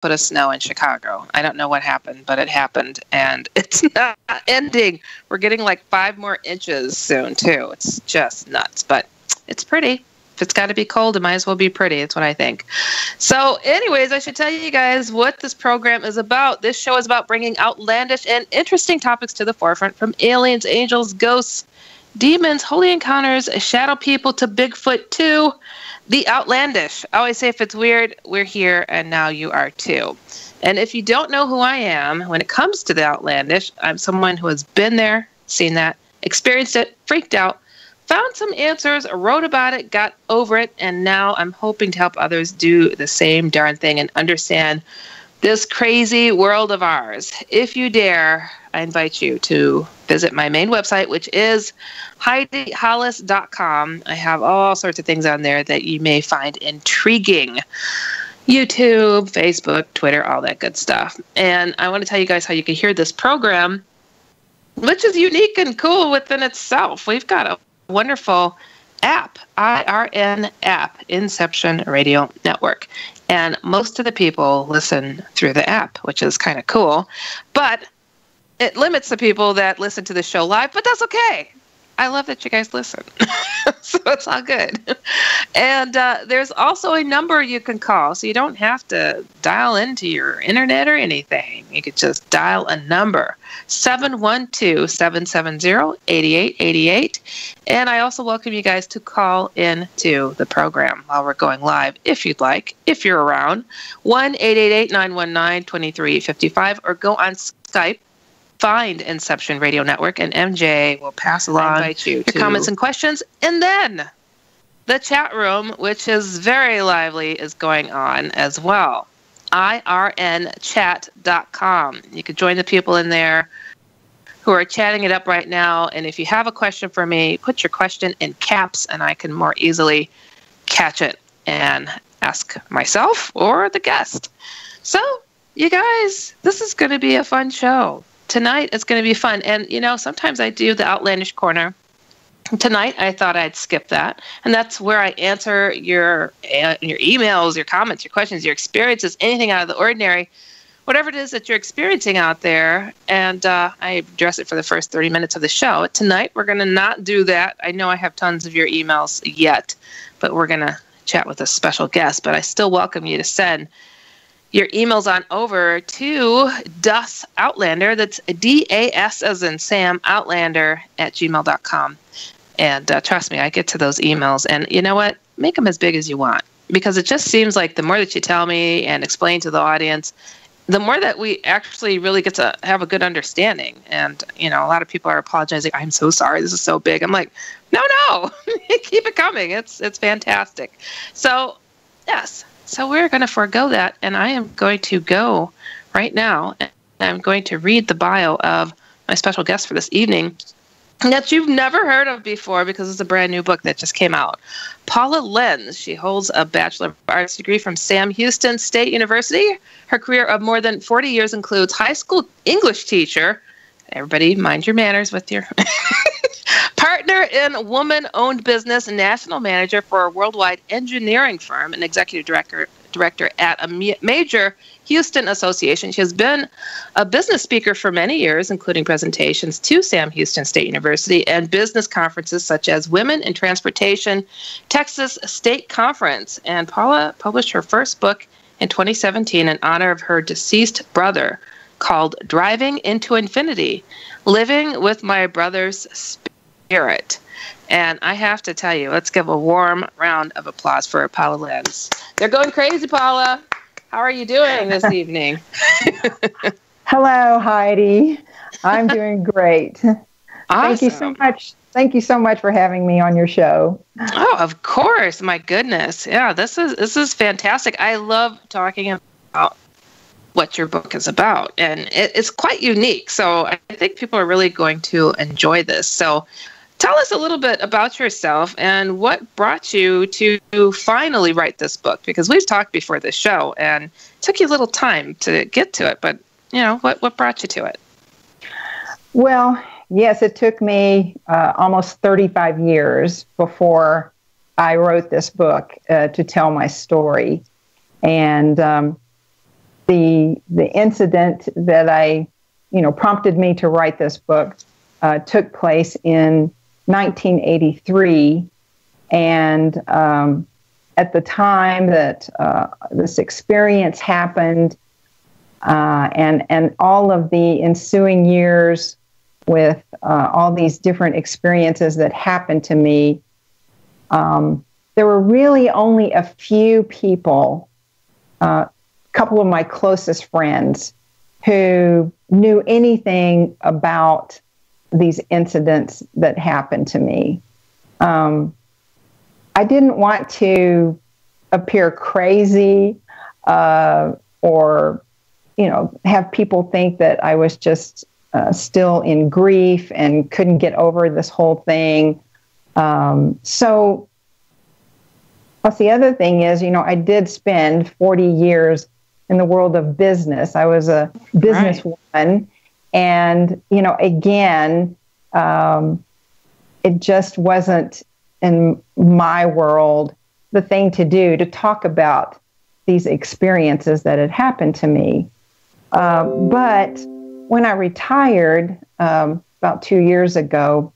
foot of snow in Chicago. I don't know what happened, but it happened, and it's not ending. We're getting like 5 more inches soon, too. It's just nuts, but it's pretty. If it's got to be cold, it might as well be pretty. That's what I think. So anyways, I should tell you guys what this program is about. This show is about bringing outlandish and interesting topics to the forefront, from aliens, angels, ghosts, demons, holy encounters, shadow people, to Bigfoot, to the outlandish. I always say, if it's weird, we're here, and now you are too. And if you don't know who I am, when it comes to the outlandish, I'm someone who has been there, seen that, experienced it, freaked out, found some answers, wrote about it, got over it, and now I'm hoping to help others do the same darn thing and understand this crazy world of ours. If you dare, I invite you to visit my main website, which is HeidiHollis.com. I have all sorts of things on there that you may find intriguing. YouTube, Facebook, Twitter, all that good stuff. And I want to tell you guys how you can hear this program, which is unique and cool within itself. We've got a wonderful app, IRN app, Inception Radio Network. And most of the people listen through the app, which is kind of cool. But it limits the people that listen to the show live, but that's okay. I love that you guys listen. So it's all good. And there's also a number you can call, so you don't have to dial into your internet or anything. You could just dial a number, 712-770-8888. And I also welcome you guys to call into the program while we're going live, if you'd like, if you're around, 1-888-919-2355, or go on Skype. Find Inception Radio Network, and MJ will pass along your comments and questions. And then the chat room, which is very lively, is going on as well. IRNchat.com. You can join the people in there who are chatting it up right now. And if you have a question for me, put your question in caps, and I can more easily catch it and ask myself or the guest. So, you guys, this is going to be a fun show. Tonight it's going to be fun. And, you know, sometimes I do the Outlandish Corner. Tonight I thought I'd skip that. And that's where I answer your emails, your comments, your questions, your experiences, anything out of the ordinary, whatever it is that you're experiencing out there. And I address it for the first 30 minutes of the show. Tonight we're going to not do that. I know I have tons of your emails yet, but we're going to chat with a special guest. But I still welcome you to send your emails on over to Das Outlander. That's DAS as in Sam, Outlander @gmail.com. And trust me, I get to those emails. And you know what? Make them as big as you want. Because it just seems like the more that you tell me and explain to the audience, the more that we actually really get to have a good understanding. And, you know, a lot of people are apologizing. I'm so sorry. This is so big. I'm like, no. Keep it coming. It's fantastic. So, yes. So we're going to forego that, and I am going to go right now, and I'm going to read the bio of my special guest for this evening that you've never heard of before because it's a brand new book that just came out. Paula Lenz. She holds a Bachelor of Arts degree from Sam Houston State University. Her career of more than 40 years includes high school English teacher. Everybody mind your manners with your... partner in woman-owned business, national manager for a worldwide engineering firm, and executive director at a major Houston association. She has been a business speaker for many years, including presentations to Sam Houston State University and business conferences such as Women in Transportation Texas State Conference. And Paula published her first book in 2017 in honor of her deceased brother, called Driving into Infinity, Living with My Brother's Spirit. And I have to tell you, let's give a warm round of applause for Paula Lenz. They're going crazy, Paula. How are you doing this evening? Hello, Heidi. I'm doing great. Awesome. Thank you so much. Thank you so much for having me on your show. Oh, of course. My goodness. Yeah, this is fantastic. I love talking about what your book is about, and it's quite unique. So I think people are really going to enjoy this. So tell us a little bit about yourself and what brought you to finally write this book, because we've talked before this show and it took you a little time to get to it, but you know, what brought you to it? Well, yes, it took me almost 35 years before I wrote this book to tell my story. And the incident that prompted me to write this book took place in 1983, and at the time that this experience happened, and all of the ensuing years with all these different experiences that happened to me, there were really only a few people, a couple of my closest friends, who knew anything about these incidents that happened to me. I didn't want to appear crazy or, have people think that I was just still in grief and couldn't get over this whole thing. So, plus the other thing is, I did spend 40 years in the world of business. I was a businesswoman, and, again, it just wasn't in my world the thing to do to talk about these experiences that had happened to me. But when I retired about 2 years ago,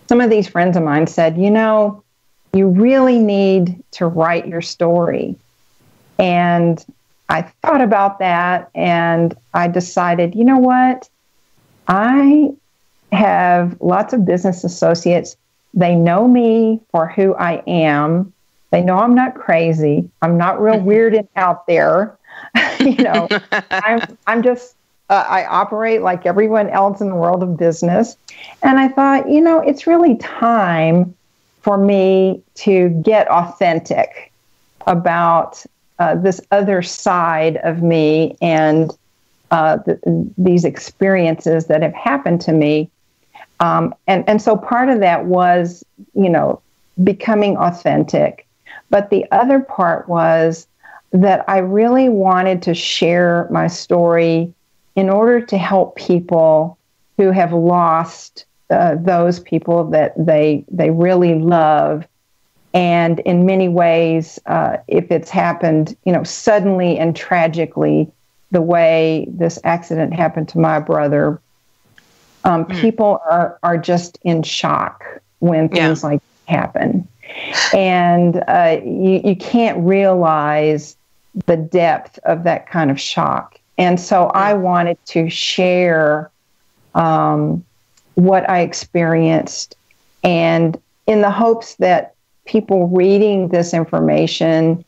some of these friends of mine said, you really need to write your story. And I thought about that, and I decided, you know what? I have lots of business associates. They know me for who I am. They know I'm not crazy. I'm not real weird and out there. I'm just, I operate like everyone else in the world of business. And I thought, it's really time for me to get authentic about this other side of me and these experiences that have happened to me. And so part of that was, becoming authentic. But the other part was that I really wanted to share my story in order to help people who have lost those people that they really love. And in many ways, if it's happened, suddenly and tragically, the way this accident happened to my brother, people are just in shock when things like that happen. And you can't realize the depth of that kind of shock. And so I wanted to share what I experienced, and in the hopes that people reading this information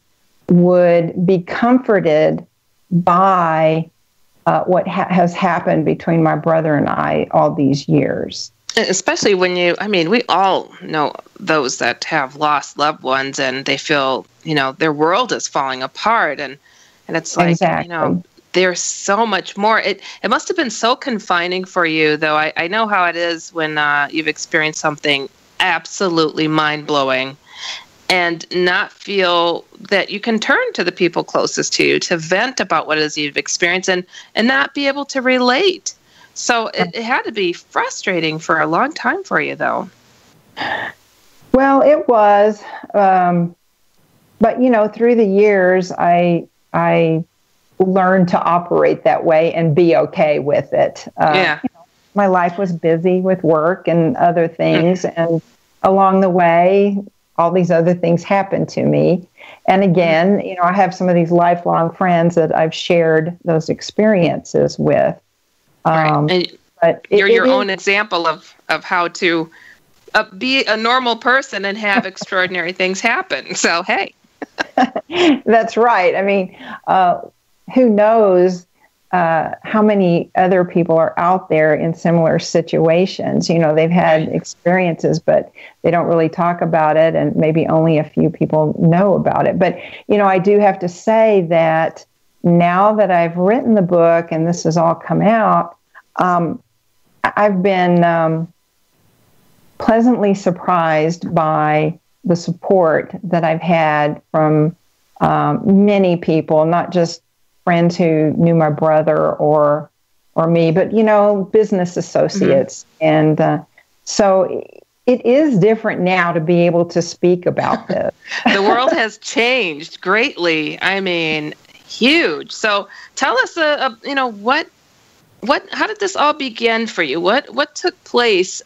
would be comforted by what has happened between my brother and I all these years. Especially when we all know those that have lost loved ones, and they feel, their world is falling apart. And it's like, exactly. There's so much more. It must have been so confining for you, though. I know how it is when you've experienced something absolutely mind-blowing and not feel that you can turn to the people closest to you to vent about what it is you've experienced and not be able to relate. So it had to be frustrating for a long time for you, though. Well, it was. But, through the years, I learned to operate that way and be okay with it. My life was busy with work and other things. And along the way, all these other things happened to me. And again, I have some of these lifelong friends that I've shared those experiences with. Right. But you're your own example of how to be a normal person and have extraordinary things happen. So, hey. That's right. I mean, who knows how many other people are out there in similar situations. They've had experiences, but they don't really talk about it, and maybe only a few people know about it. But, I do have to say that now that I've written the book and this has all come out, I've been pleasantly surprised by the support that I've had from many people, not just friends who knew my brother or me, but, business associates. And so it is different now to be able to speak about this. The world has changed greatly. I mean, huge. So tell us, how did this all begin for you? What took place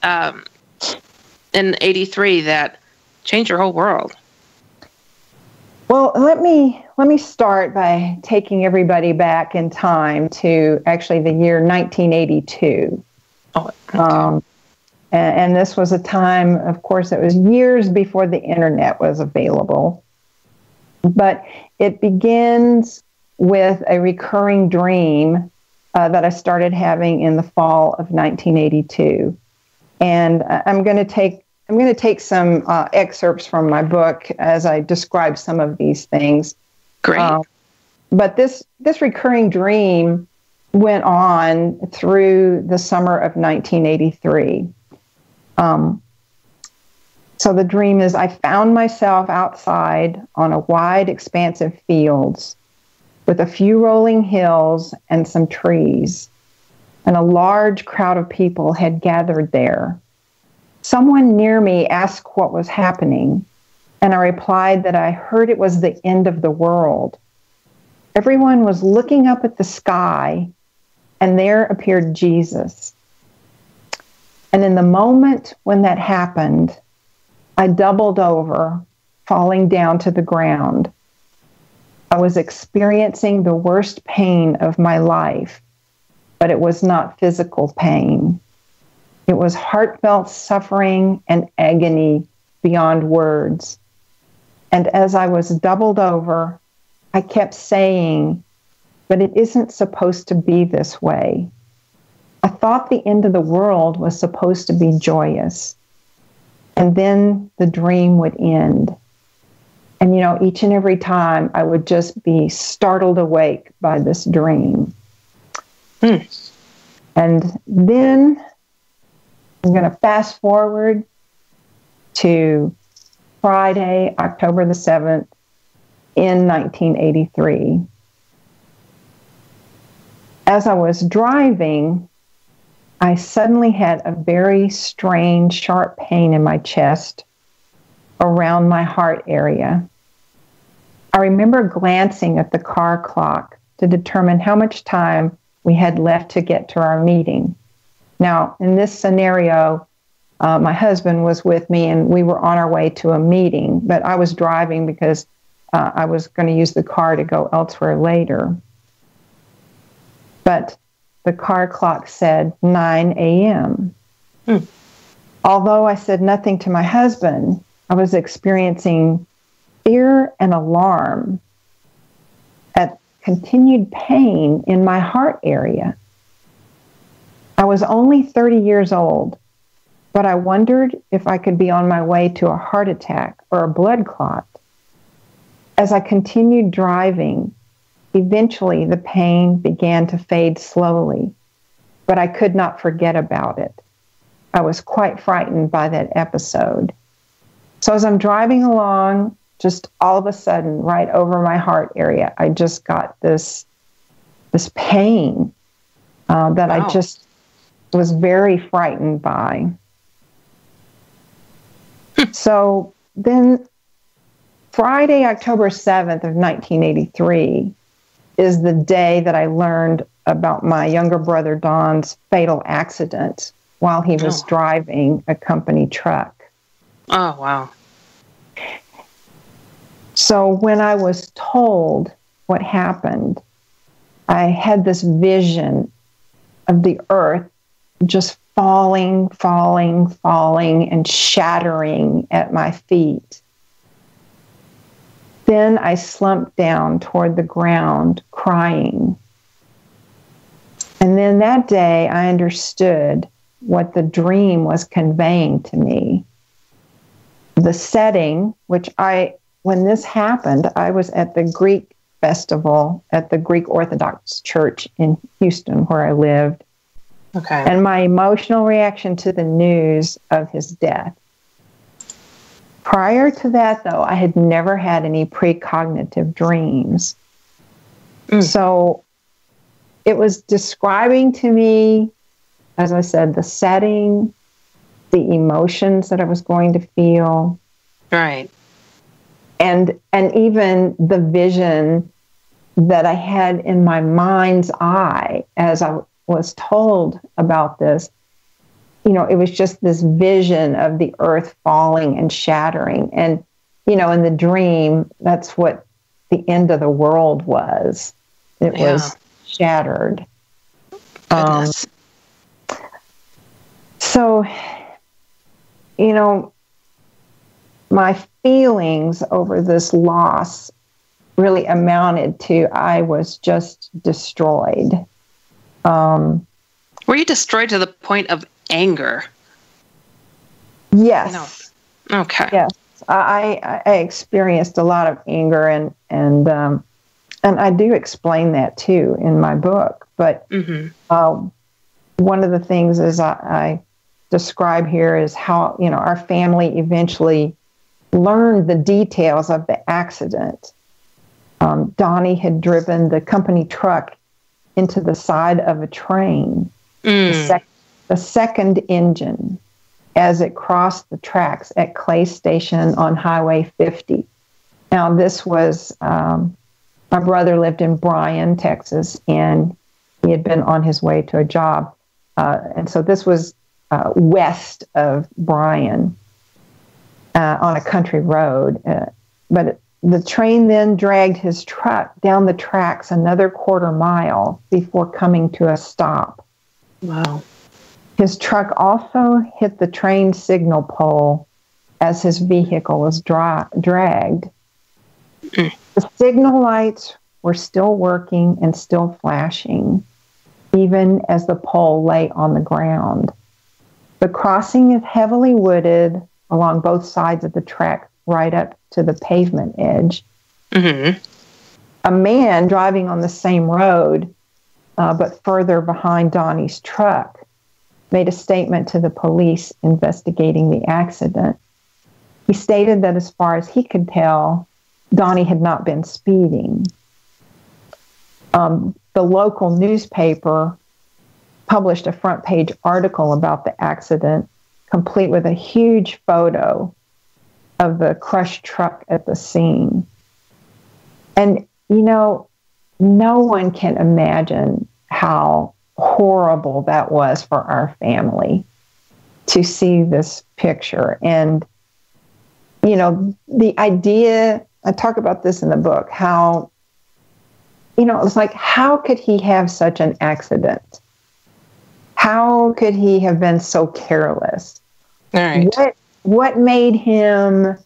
in '83 that changed your whole world? Well, let me start by taking everybody back in time to actually the year 1982. Oh, okay. And this was a time, of course, it was years before the internet was available. But it begins with a recurring dream that I started having in the fall of 1982. And I'm going to take some excerpts from my book as I describe some of these things. Great. But this recurring dream went on through the summer of 1983. So the dream is I found myself outside on a wide, expansive fields with a few rolling hills and some trees, and a large crowd of people had gathered there. Someone near me asked what was happening, and I replied that I heard it was the end of the world. Everyone was looking up at the sky, and there appeared Jesus. And in the moment when that happened, I doubled over, falling down to the ground. I was experiencing the worst pain of my life, but it was not physical pain. It was heartfelt suffering and agony beyond words. And as I was doubled over, I kept saying, but it isn't supposed to be this way. I thought the end of the world was supposed to be joyous. And then the dream would end. And, each and every time I would just be startled awake by this dream. And then I'm going to fast forward to Friday, October the 7th in 1983. As I was driving, I suddenly had a very strange, sharp pain in my chest around my heart area. I remember glancing at the car clock to determine how much time we had left to get to our meeting. Now, in this scenario, my husband was with me and we were on our way to a meeting, but I was driving because I was going to use the car to go elsewhere later. But the car clock said 9 a.m. Although I said nothing to my husband, I was experiencing fear and alarm at continued pain in my heart area. I was only 30 years old, but I wondered if I could be on my way to a heart attack or a blood clot. As I continued driving, eventually the pain began to fade slowly, but I could not forget about it. I was quite frightened by that episode. So as I'm driving along, just all of a sudden, right over my heart area, I just got this pain that I just was very frightened by. So then Friday, October 7th of 1983 is the day that I learned about my younger brother Don's fatal accident while he was driving a company truck. Oh, wow. So when I was told what happened, I had this vision of the earth just falling, and shattering at my feet. Then I slumped down toward the ground, crying. And then that day, I understood what the dream was conveying to me. The setting, when this happened, I was at the Greek festival at the Greek Orthodox Church in Houston, where I lived. Okay. And my emotional reaction to the news of his death. Prior to that, though, I had never had any precognitive dreams. So it was describing to me, as I said, the setting, the emotions that I was going to feel. Right. And even the vision that I had in my mind's eye as I was told about this, it was just this vision of the earth falling and shattering. And, in the dream, that's what the end of the world was. It was shattered. Goodness. So, my feelings over this loss really amounted to I was just destroyed. Were you destroyed to the point of anger? Yes. No. Okay. Yes. I experienced a lot of anger, and I do explain that too in my book. But one of the things is I describe here is how our family eventually learned the details of the accident. Donnie had driven the company truck into the side of a train, the second engine, as it crossed the tracks at Clay Station on Highway 50. Now, this was, my brother lived in Bryan, Texas, and he had been on his way to a job. And so this was west of Bryan on a country road. But the train then dragged his truck down the tracks another quarter mile before coming to a stop. Wow. His truck also hit the train signal pole as his vehicle was dragged. The signal lights were still working and still flashing, even as the pole lay on the ground. The crossing is heavily wooded along both sides of the track, right up to the pavement edge. Mm-hmm. A man driving on the same road, but further behind Donnie's truck, made a statement to the police investigating the accident. He stated that as far as he could tell, Donnie had not been speeding. The local newspaper published a front page article about the accident, complete with a huge photo of the crushed truck at the scene. And, no one can imagine how horrible that was for our family to see this picture. And, the idea, I talk about this in the book, how, it's like, how could he have such an accident? How could he have been so careless? All right. What made him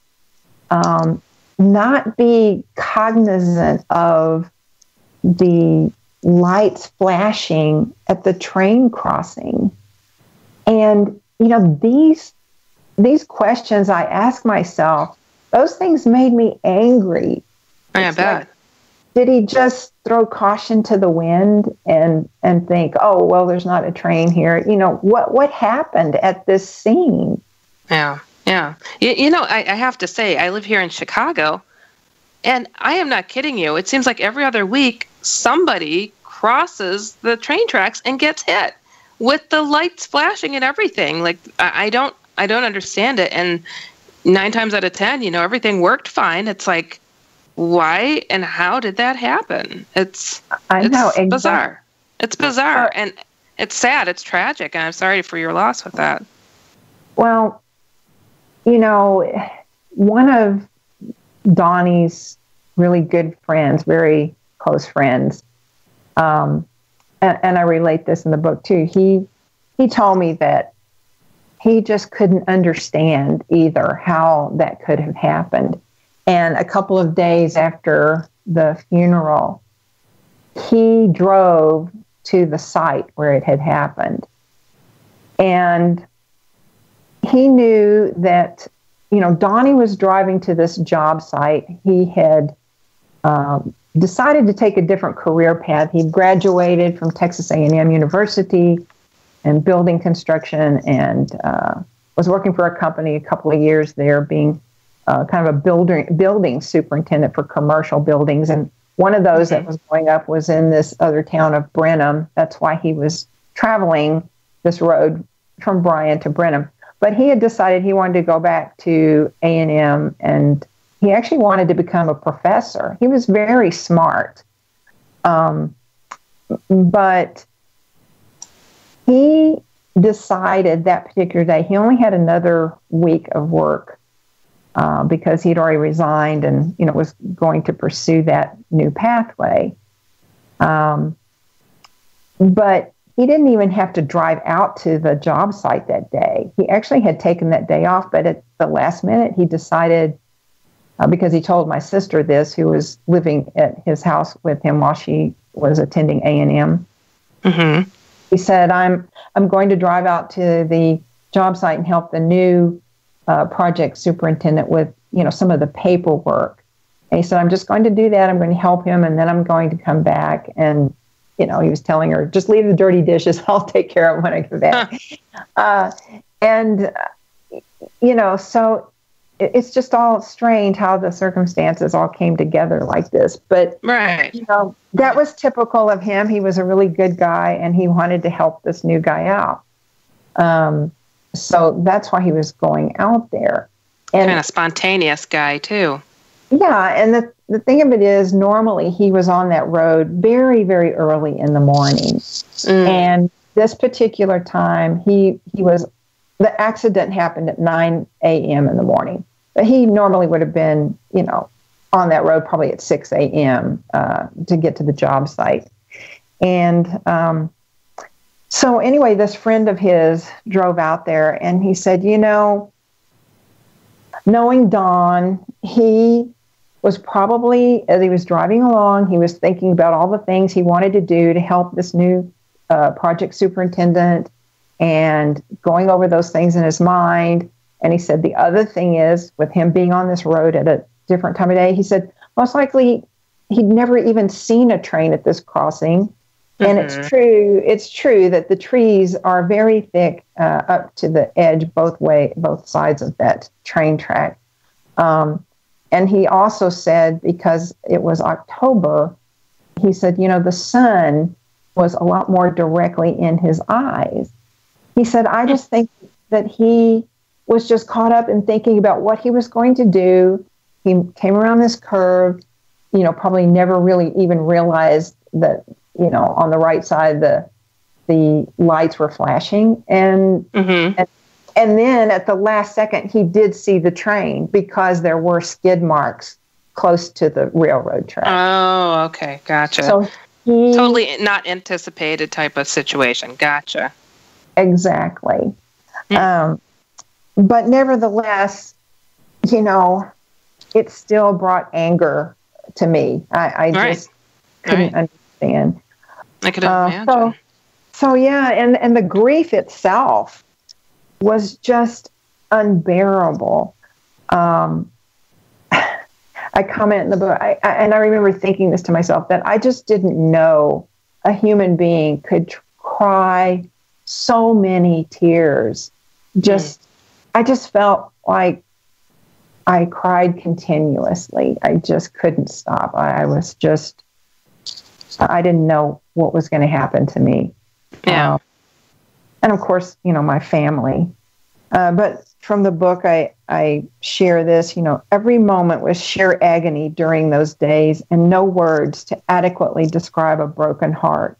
not be cognizant of the lights flashing at the train crossing? And, these questions I ask myself, those things made me angry. I bet. Like, did he just throw caution to the wind and think, oh, well, there's not a train here? What happened at this scene? Yeah. I have to say, I live here in Chicago, and I am not kidding you. It seems like every other week, somebody crosses the train tracks and gets hit with the lights flashing and everything. Like, I don't understand it. And 9 times out of 10, everything worked fine. It's like, why and how did that happen? It's bizarre. It's bizarre, and it's sad. It's tragic, and I'm sorry for your loss with that. Well, one of Donnie's really good friends, very close friends, and I relate this in the book too. He told me that he just couldn't understand either how that could have happened. And a couple of days after the funeral, he drove to the site where it had happened. And he knew that, Donnie was driving to this job site. He had decided to take a different career path. He graduated from Texas A&M University in building construction and was working for a company a couple of years there, being kind of a building superintendent for commercial buildings. And one of those that was going up was in this other town of Brenham. That's why he was traveling this road from Bryan to Brenham. But he had decided he wanted to go back to A&M, and he actually wanted to become a professor. He was very smart. But he decided that particular day, he only had another week of work because he'd already resigned and, was going to pursue that new pathway. But he didn't even have to drive out to the job site that day. He actually had taken that day off, but at the last minute, he decided, because he told my sister this, who was living at his house with him while she was attending A&M. Mm-hmm. He said, I'm going to drive out to the job site and help the new project superintendent with, some of the paperwork. And he said, I'm just going to do that. I'm going to help him, and then I'm going to come back. And, he was telling her, just leave the dirty dishes. I'll take care of them when I come back. So it's just all strange how the circumstances all came together like this. But, right. That was typical of him. He was a really good guy, and he wanted to help this new guy out. So that's why he was going out there. And kind of spontaneous guy, too. Yeah, and the thing of it is, normally he was on that road very, very early in the morning. And this particular time, the accident happened at 9 a.m. in the morning. But he normally would have been, on that road probably at 6 a.m. To get to the job site. And so anyway, this friend of his drove out there, and he said, knowing Don, he was probably, as he was driving along, he was thinking about all the things he wanted to do to help this new project superintendent and going over those things in his mind. And he said the other thing is, with him being on this road at a different time of day, he said most likely he'd never even seen a train at this crossing. Mm-hmm. And it's true that the trees are very thick up to the edge both sides of that train track. And he also said, because it was October, he said, the sun was a lot more directly in his eyes. He said, I just think that he was just caught up in thinking about what he was going to do. He came around this curve, probably never really even realized that, on the right side, the lights were flashing. And, and then at the last second, he did see the train because there were skid marks close to the railroad track. Oh, okay. Gotcha. So totally not anticipated type of situation. Gotcha. Exactly. But nevertheless, it still brought anger to me. I just couldn't understand. I could imagine. So yeah, and the grief itself was just unbearable. I comment in the book, and I remember thinking this to myself, that I just didn't know a human being could cry so many tears. I just felt like I cried continuously. I just couldn't stop. I didn't know what was going to happen to me. Yeah. And of course, my family. But from the book, I share this, every moment was sheer agony during those days, and no words to adequately describe a broken heart.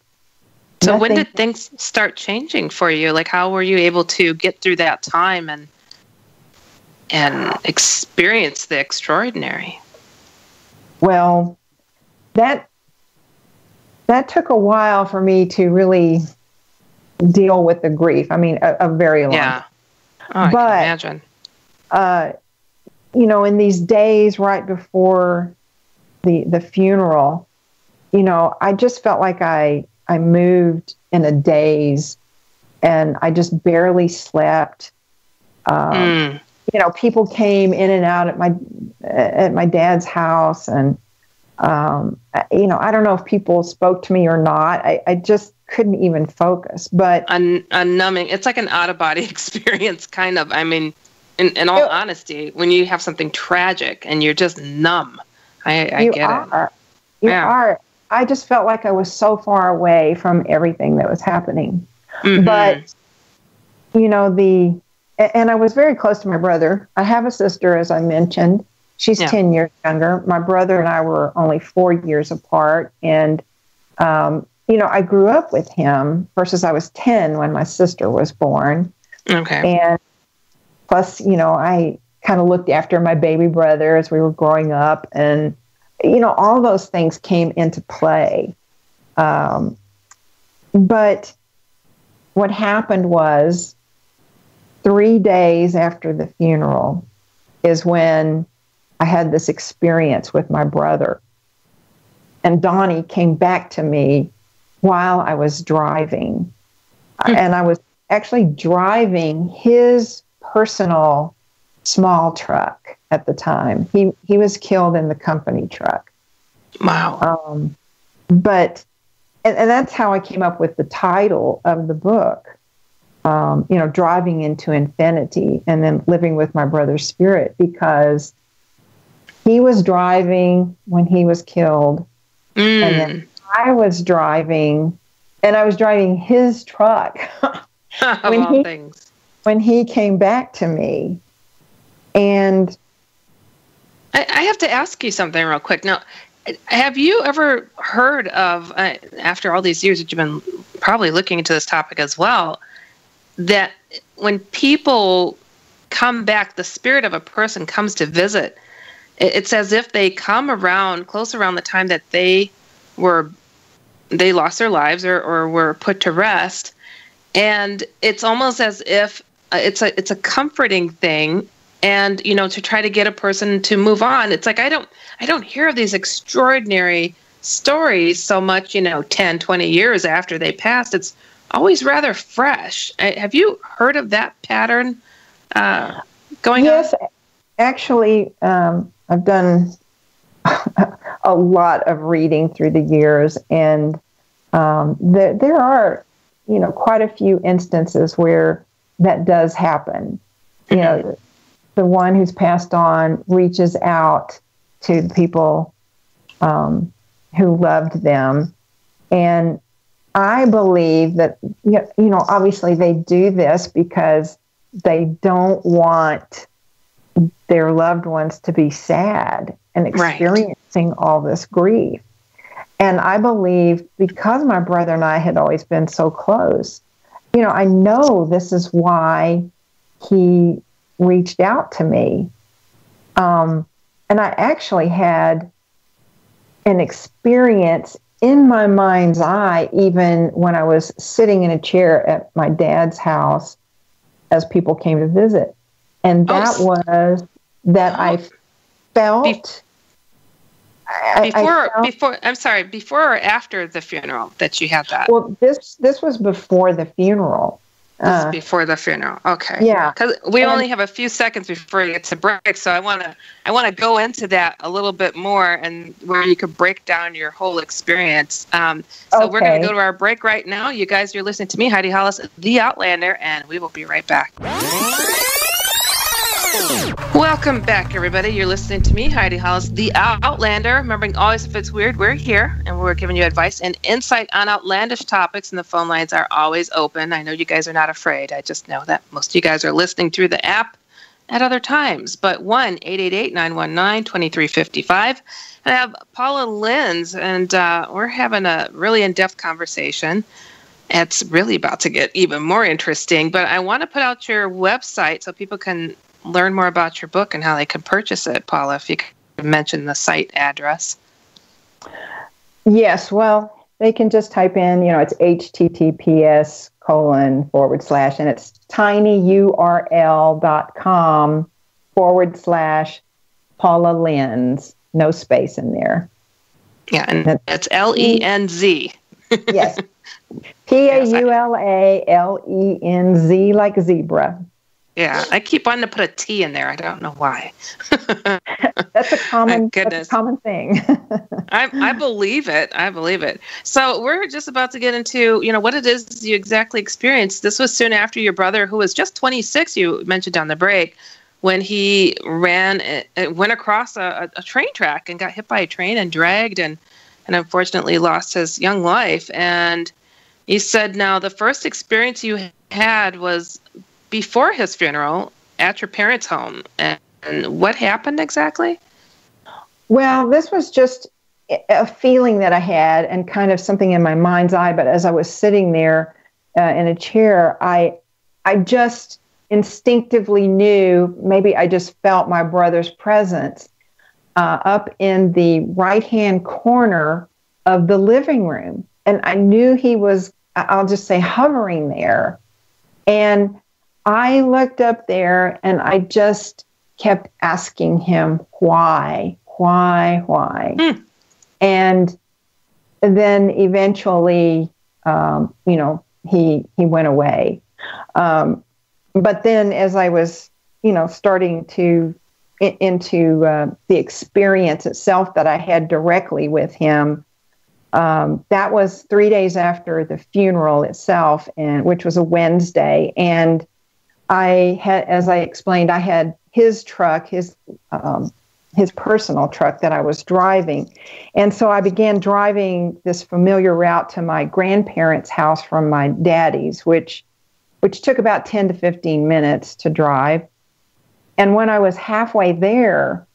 So when did things start changing for you? Like, how were you able to get through that time and experience the extraordinary? Well, that took a while for me to really deal with the grief. I mean, a very long time. I can imagine. In these days right before the funeral, I just felt like I moved in a daze, and I just barely slept. People came in and out at my dad's house, and I don't know if people spoke to me or not. I just couldn't even focus. But numbing, it's like an out-of-body experience, kind of. I mean, in all honesty, when you have something tragic and you're just numb, I get it. You are. I just felt like I was so far away from everything that was happening. Mm-hmm. But, and I was very close to my brother. I have a sister, as I mentioned. She's 10 years younger. My brother and I were only 4 years apart. And I grew up with him versus I was 10 when my sister was born. Okay. And plus, I kind of looked after my baby brother as we were growing up. And, all those things came into play. But what happened was 3 days after the funeral is when I had this experience with my brother. And Donnie came back to me while I was driving. And I was actually driving his personal small truck at the time. He was killed in the company truck. Wow. But that's how I came up with the title of the book, Driving into Infinity, and then living with my brother's spirit, because he was driving when he was killed. And then I was driving, and I was driving his truck when he came back to me. And I have to ask you something real quick. Now, have you ever heard of, after all these years that you've been probably looking into this topic as well, that when people come back, the spirit of a person comes to visit, it's as if they come around, close around the time that they lost their lives or were put to rest. And it's almost as if it's a comforting thing. And, to try to get a person to move on. It's like, I don't hear of these extraordinary stories so much, 10, 20 years after they passed. It's always rather fresh. Have you heard of that pattern going on? Yes, actually, I've done a lot of reading through the years, and there are, quite a few instances where that does happen. The one who's passed on reaches out to the people who loved them. And I believe that, obviously they do this because they don't want their loved ones to be sad and experiencing all this grief. And I believe because my brother and I had always been so close, I know this is why he reached out to me. And I actually had an experience in my mind's eye, even when I was sitting in a chair at my dad's house as people came to visit. And that was that I felt... Before or after the funeral that you had that? Well, this was before the funeral. This is before the funeral. Okay. Yeah. Because we only have a few seconds before we get to break, so I want to go into that a little bit more, and where you could break down your whole experience. So we're going to go to our break right now. You guys, you're listening to me, Heidi Hollis, the Outlander, and we will be right back. Welcome back, everybody. You're listening to me, Heidi Hollis, the Outlander. Remembering, always, if it's weird, we're here, and we're giving you advice and insight on outlandish topics, and the phone lines are always open. I know you guys are not afraid. I just know that most of you guys are listening through the app at other times. But 1-888-919-2355. And I have Paula Lenz, and we're having a really in-depth conversation. It's really about to get even more interesting, but I want to put out your website so people can learn more about your book and how they can purchase it. Paula, if you could mention the site address. Yes, well, they can just type in, it's https:// and it's tinyurl.com/Paula Lenz, no space in there. Yeah, and that's LENZ. Yes. PAULALENZ, like zebra. Yeah, I keep wanting to put a T in there. I don't know why. That's a common thing. I believe it. I believe it. So we're just about to get into, what it is you exactly experienced. This was soon after your brother, who was just 26, you mentioned on the break, when he went across a train track and got hit by a train and dragged and unfortunately lost his young life. And you said now the first experience you had was before his funeral at your parents' home. And what happened exactly? Well, this was just a feeling that I had and kind of something in my mind's eye. But as I was sitting there in a chair, I just instinctively knew, maybe I just felt my brother's presence up in the right-hand corner of the living room. And I knew he was, I'll just say, hovering there. And I looked up there and I just kept asking him, why? And then eventually, he went away. But then as I was, starting to into the experience itself that I had directly with him, that was 3 days after the funeral itself, and which was a Wednesday. And I had, as I explained, I had his truck, his personal truck that I was driving. And so I began driving this familiar route to my grandparents' house from my daddy's, which took about 10 to 15 minutes to drive. And when I was halfway there,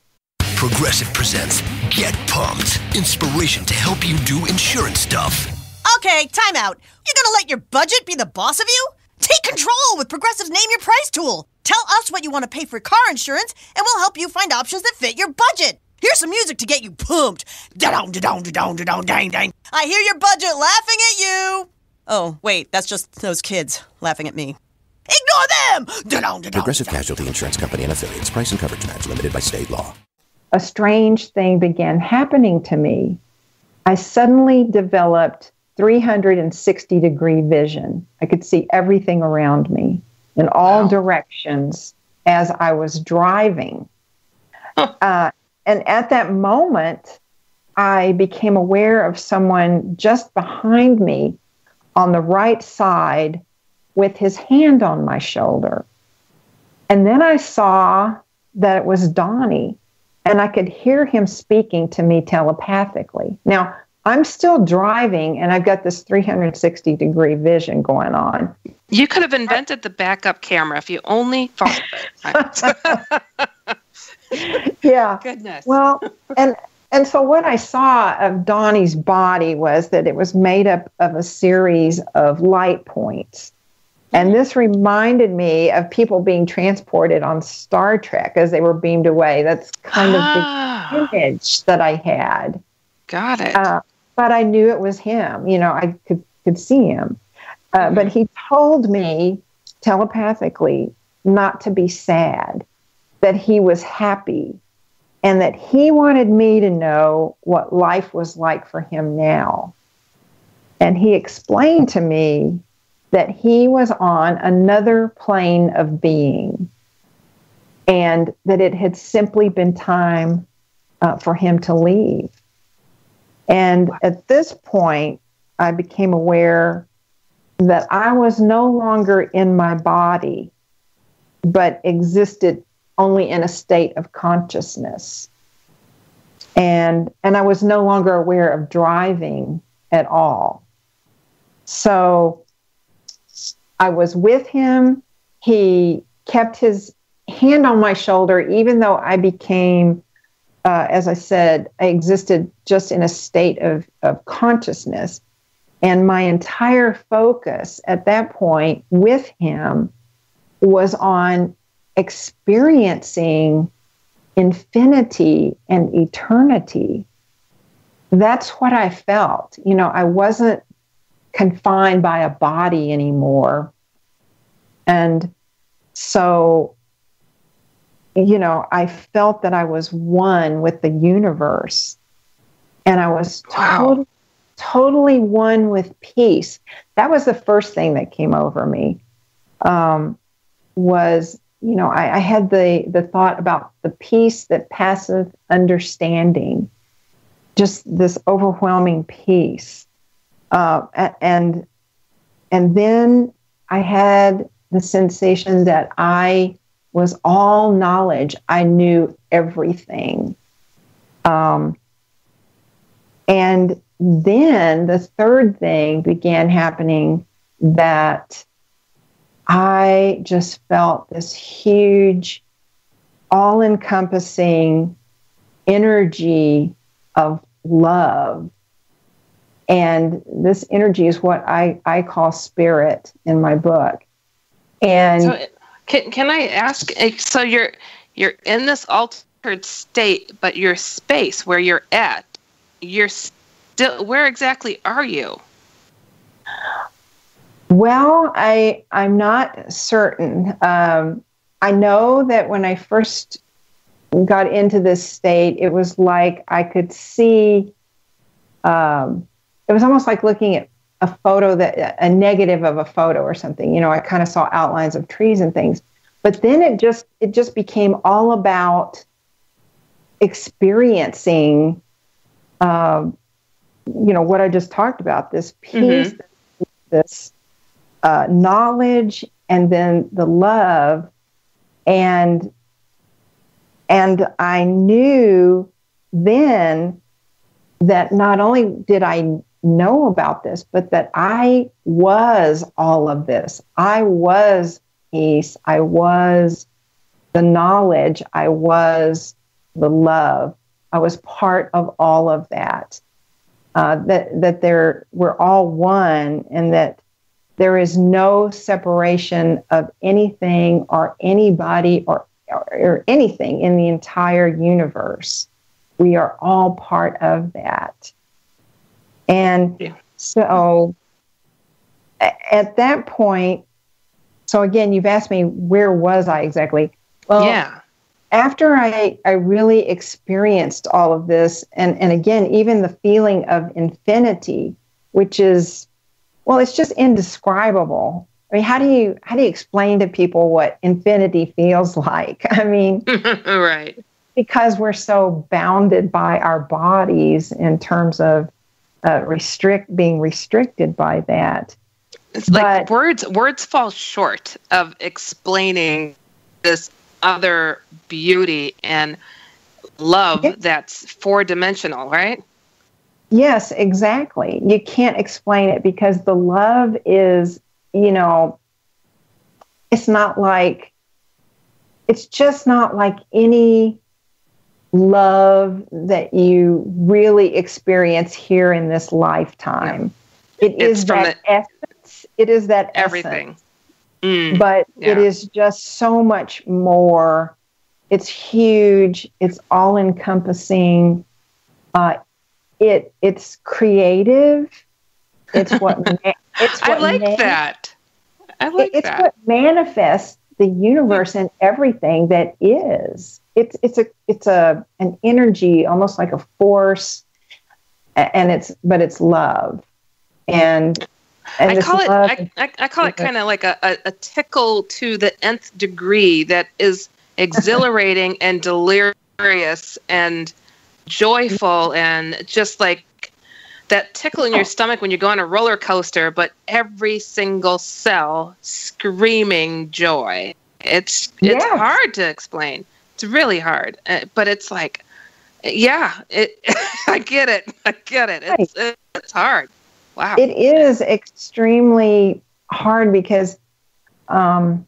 Progressive presents Get Pumped. Inspiration to help you do insurance stuff. Okay, time out. You're gonna let your budget be the boss of you? Take control with Progressive's Name Your Price tool. Tell us what you want to pay for car insurance, and we'll help you find options that fit your budget. Here's some music to get you pumped. Da-dong, da-dong, da-dong, da-dong, dang, dang. I hear your budget laughing at you. Oh, wait, that's just those kids laughing at me. Ignore them! Da-dong, da-dong, Progressive da-dong. Casualty Insurance Company and Affiliates. Price and coverage match limited by state law. a strange thing began happening to me. I suddenly developed 360-degree vision. I could see everything around me in all directions as I was driving. And at that moment, I became aware of someone just behind me on the right side with his hand on my shoulder. And then I saw that it was Donnie, and I could hear him speaking to me telepathically. Now, I'm still driving, and I've got this 360-degree vision going on. You could have invented the backup camera if you only thought of it. Yeah. Goodness. Well, and so what I saw of Donnie's body was that it was made up of a series of light points. And this reminded me of people being transported on Star Trek as they were beamed away. That's kind of the image that I had. Got it. But I knew it was him. You know, I could see him. But he told me telepathically not to be sad, that he was happy, and that he wanted me to know what life was like for him now. And he explained to me that he was on another plane of being, and that it had simply been time for him to leave. And at this point, I became aware that I was no longer in my body, but existed only in a state of consciousness. And I was no longer aware of driving at all. So I was with him. He kept his hand on my shoulder, even though I became, as I said, I existed just in a state of consciousness. And my entire focus at that point with him was on experiencing infinity and eternity. That's what I felt. You know, I wasn't confined by a body anymore. And so, you know, I felt that I was one with the universe. And I was totally one with peace. That was the first thing that came over me. Was, you know, I had the thought about the peace that passeth understanding, just this overwhelming peace. And then I had the sensation that I was all knowledge. I knew everything. And then the third thing began happening, that I just felt this huge, all-encompassing energy of love. And this energy is what I call spirit in my book. And so can I ask, so you're in this altered state, but your space where you're at, you're still, where exactly are you? Well, I'm not certain. I know that when I first got into this state, it was like I could see, it was almost like looking at a photo, a negative of a photo or something. You know, I kind of saw outlines of trees and things. But then it just became all about experiencing, what I just talked about, this peace, this knowledge, and then the love. And I knew then that not only did I know about this, but that I was all of this. I was peace. I was the knowledge. I was the love. I was part of all of that. That we're all one, and that there is no separation of anything or anybody or anything in the entire universe. We are all part of that. And so at that point, so again, you've asked me, where was I exactly? Well, after I really experienced all of this, and again, even the feeling of infinity, which is, well, it's just indescribable. I mean, how do you explain to people what infinity feels like? I mean, right. Because we're so bounded by our bodies in terms of being restricted by that. It's like words fall short of explaining this other beauty and love that's 4-dimensional, right? Yes, exactly. You can't explain it because the love is, it's just not like any love that you really experience here in this lifetime. Yeah. It is that essence. It is that everything. But it is just so much more. It's huge. It's all encompassing. It's creative. It's what I like that. It's what manifests the universe and everything that is. It's an energy, almost like a force, and it's love. And I call it kind of like a tickle to the nth degree that is exhilarating and delirious and joyful, and just like that tickle in your stomach when you go on a roller coaster, but every single cell screaming joy. It's hard to explain. It's really hard, but it's like, I get it. It's hard. Wow. It is extremely hard because, the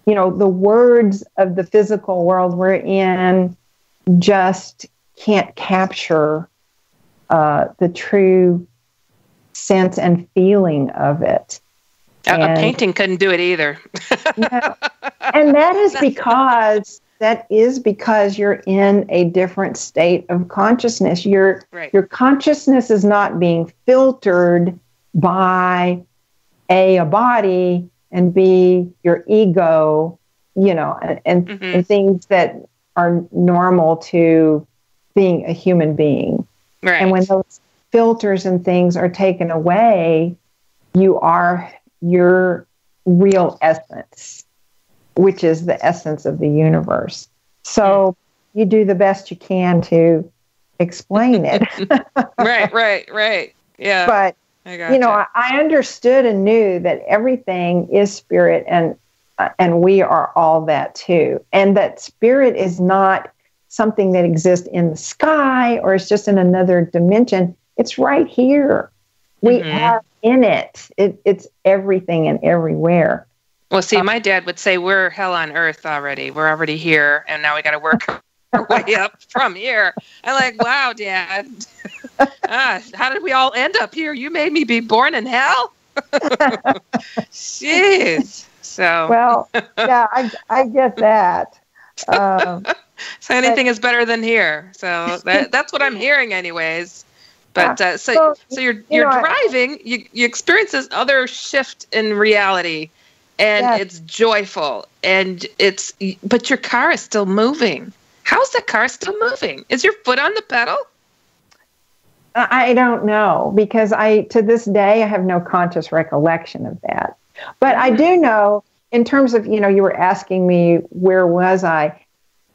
words of the physical world we're in just can't capture the true sense and feeling of it. A painting couldn't do it either. No. And that is because you're in a different state of consciousness. Your consciousness is not being filtered by A, a body, and B, your ego, and things that are normal to being a human being. Right. And when those filters and things are taken away, you are your real essence, which is the essence of the universe. So you do the best you can to explain it. Right. Yeah. But, I understood and knew that everything is spirit, and we are all that too. And that spirit is not something that exists in the sky or it's just in another dimension. It's right here. We are in it. It's everything and everywhere. Well, see, my dad would say we're hell on earth already. We're already here, and now we got to work way up from here. I'm like, wow, Dad. How did we all end up here? You made me be born in hell? Jeez. So. Well, yeah, I get that. So anything is better than here. So that's what I'm hearing anyways. But so you're driving, you experience this other shift in reality, and it's joyful, and but your car is still moving. How's the car still moving? Is your foot on the pedal? I don't know, because to this day I have no conscious recollection of that. But I do know, in terms of, you were asking me where was I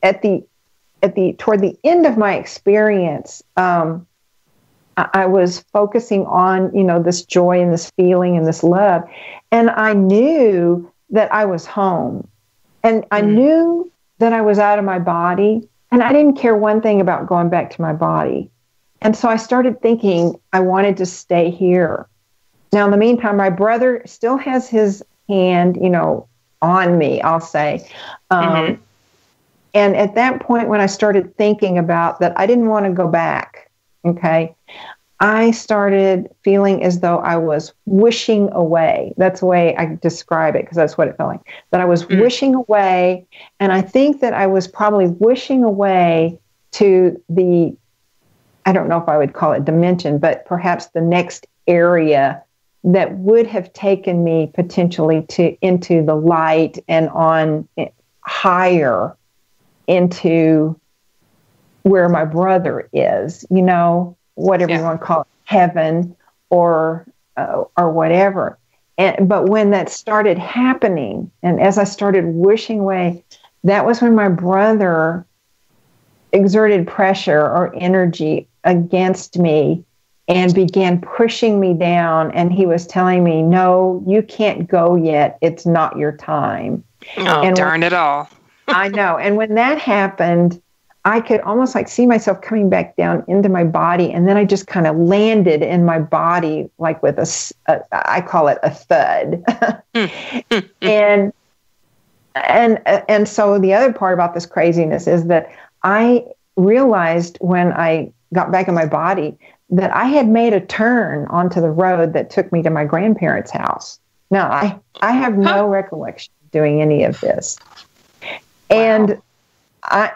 toward the end of my experience. I was focusing on, this joy and this feeling and this love. And I knew that I was home. And I knew that I was out of my body. And I didn't care one thing about going back to my body. And so I started thinking I wanted to stay here. Now, in the meantime, my brother still has his hand, on me, I'll say. And at that point, when I started thinking about that, I didn't want to go back. Okay. I started feeling as though I was wishing away. That's the way I describe it, because that's what it felt like. That I was wishing away. And I think that I was probably wishing away to I don't know if I would call it dimension, but perhaps the next area that would have taken me potentially into the light and on higher into where my brother is, whatever you want to call it, heaven or whatever. But when that started happening, and as I started wishing away, that was when my brother exerted pressure or energy against me and began pushing me down. And he was telling me, no, you can't go yet. It's not your time. Oh, and darn it all. I know. And when that happened, I could almost see myself coming back down into my body. And then I just kind of landed in my body, like with I call it a thud. And so the other part about this craziness is that I realized when I got back in my body that I had made a turn onto the road that took me to my grandparents' house. Now, I have no recollection of doing any of this. And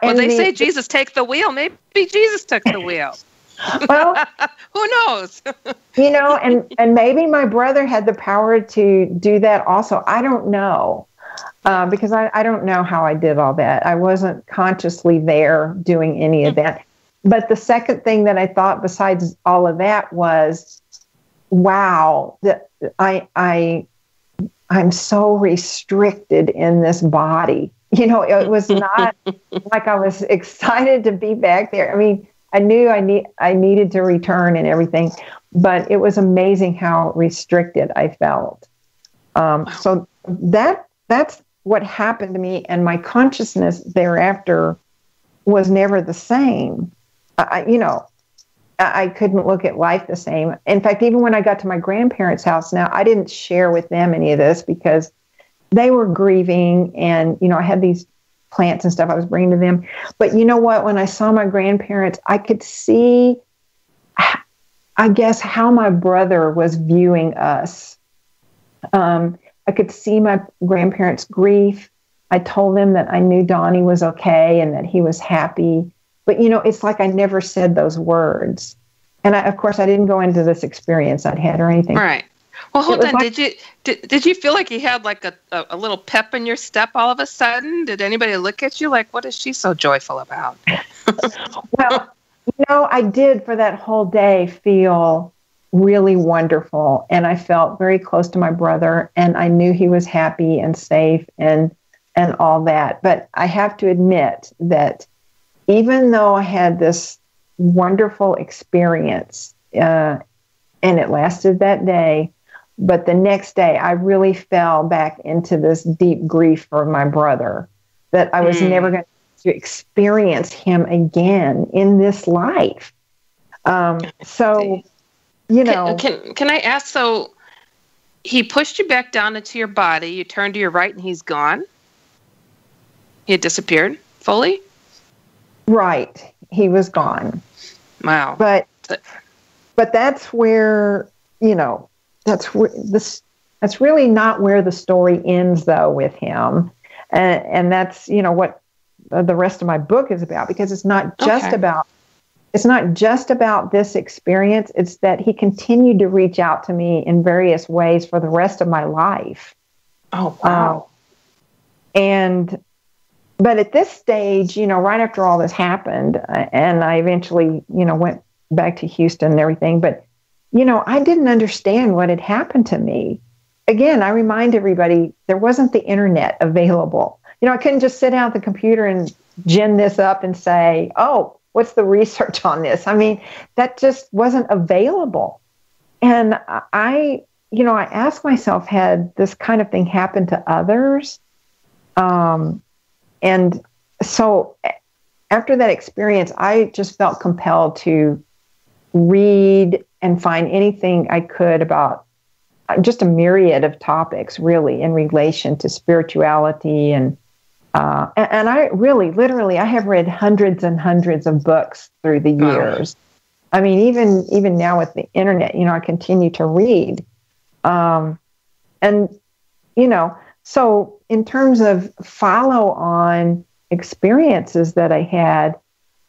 they say Jesus take the wheel. Maybe Jesus took the wheel. Well, who knows? And maybe my brother had the power to do that also. I don't know, because I don't know how I did all that. I wasn't consciously there doing any of that. But the second thing that I thought besides all of that was, wow, that I'm so restricted in this body. It was not like I was excited to be back there. I mean, I knew I needed to return and everything, but it was amazing how restricted I felt. So that's what happened to me, and my consciousness thereafter was never the same. I couldn't look at life the same. In fact, even when I got to my grandparents' house now, I didn't share with them any of this because they were grieving, and, I had these plants and stuff I was bringing to them. But you know what? When I saw my grandparents, I could see, I guess, how my brother was viewing us. I could see my grandparents' grief. I told them that I knew Donnie was okay and that he was happy. But, it's like I never said those words. And of course, I didn't go into this experience I'd had or anything. Right. Well, hold on. Did you feel like you had like a little pep in your step all of a sudden? Did anybody look at you like, what is she so joyful about? Well, I did for that whole day feel really wonderful. And I felt very close to my brother, and I knew he was happy and safe and all that. But I have to admit that even though I had this wonderful experience, and it lasted that day, but the next day I really fell back into this deep grief for my brother, that I was never going to experience him again in this life. So, Can I ask, so he pushed you back down into your body, you turned to your right and he's gone? He had disappeared fully? Right. He was gone. Wow. But that's where, that's really not where the story ends, though, with him. And that's, what the rest of my book is about, because it's not just about this experience. It's that he continued to reach out to me in various ways for the rest of my life. Oh, wow. But at this stage, right after all this happened, and I eventually, went back to Houston and everything, but, I didn't understand what had happened to me. Again, I remind everybody, there wasn't the internet available. I couldn't just sit down at the computer and gin this up and say, oh, what's the research on this? I mean, that just wasn't available. And I asked myself, had this kind of thing happened to others? And so after that experience, I just felt compelled to read and find anything I could about just a myriad of topics, really, in relation to spirituality. And I really, literally, I have read hundreds and hundreds of books through the years. Wow. I mean, even now with the internet, I continue to read. So in terms of follow-on experiences that I had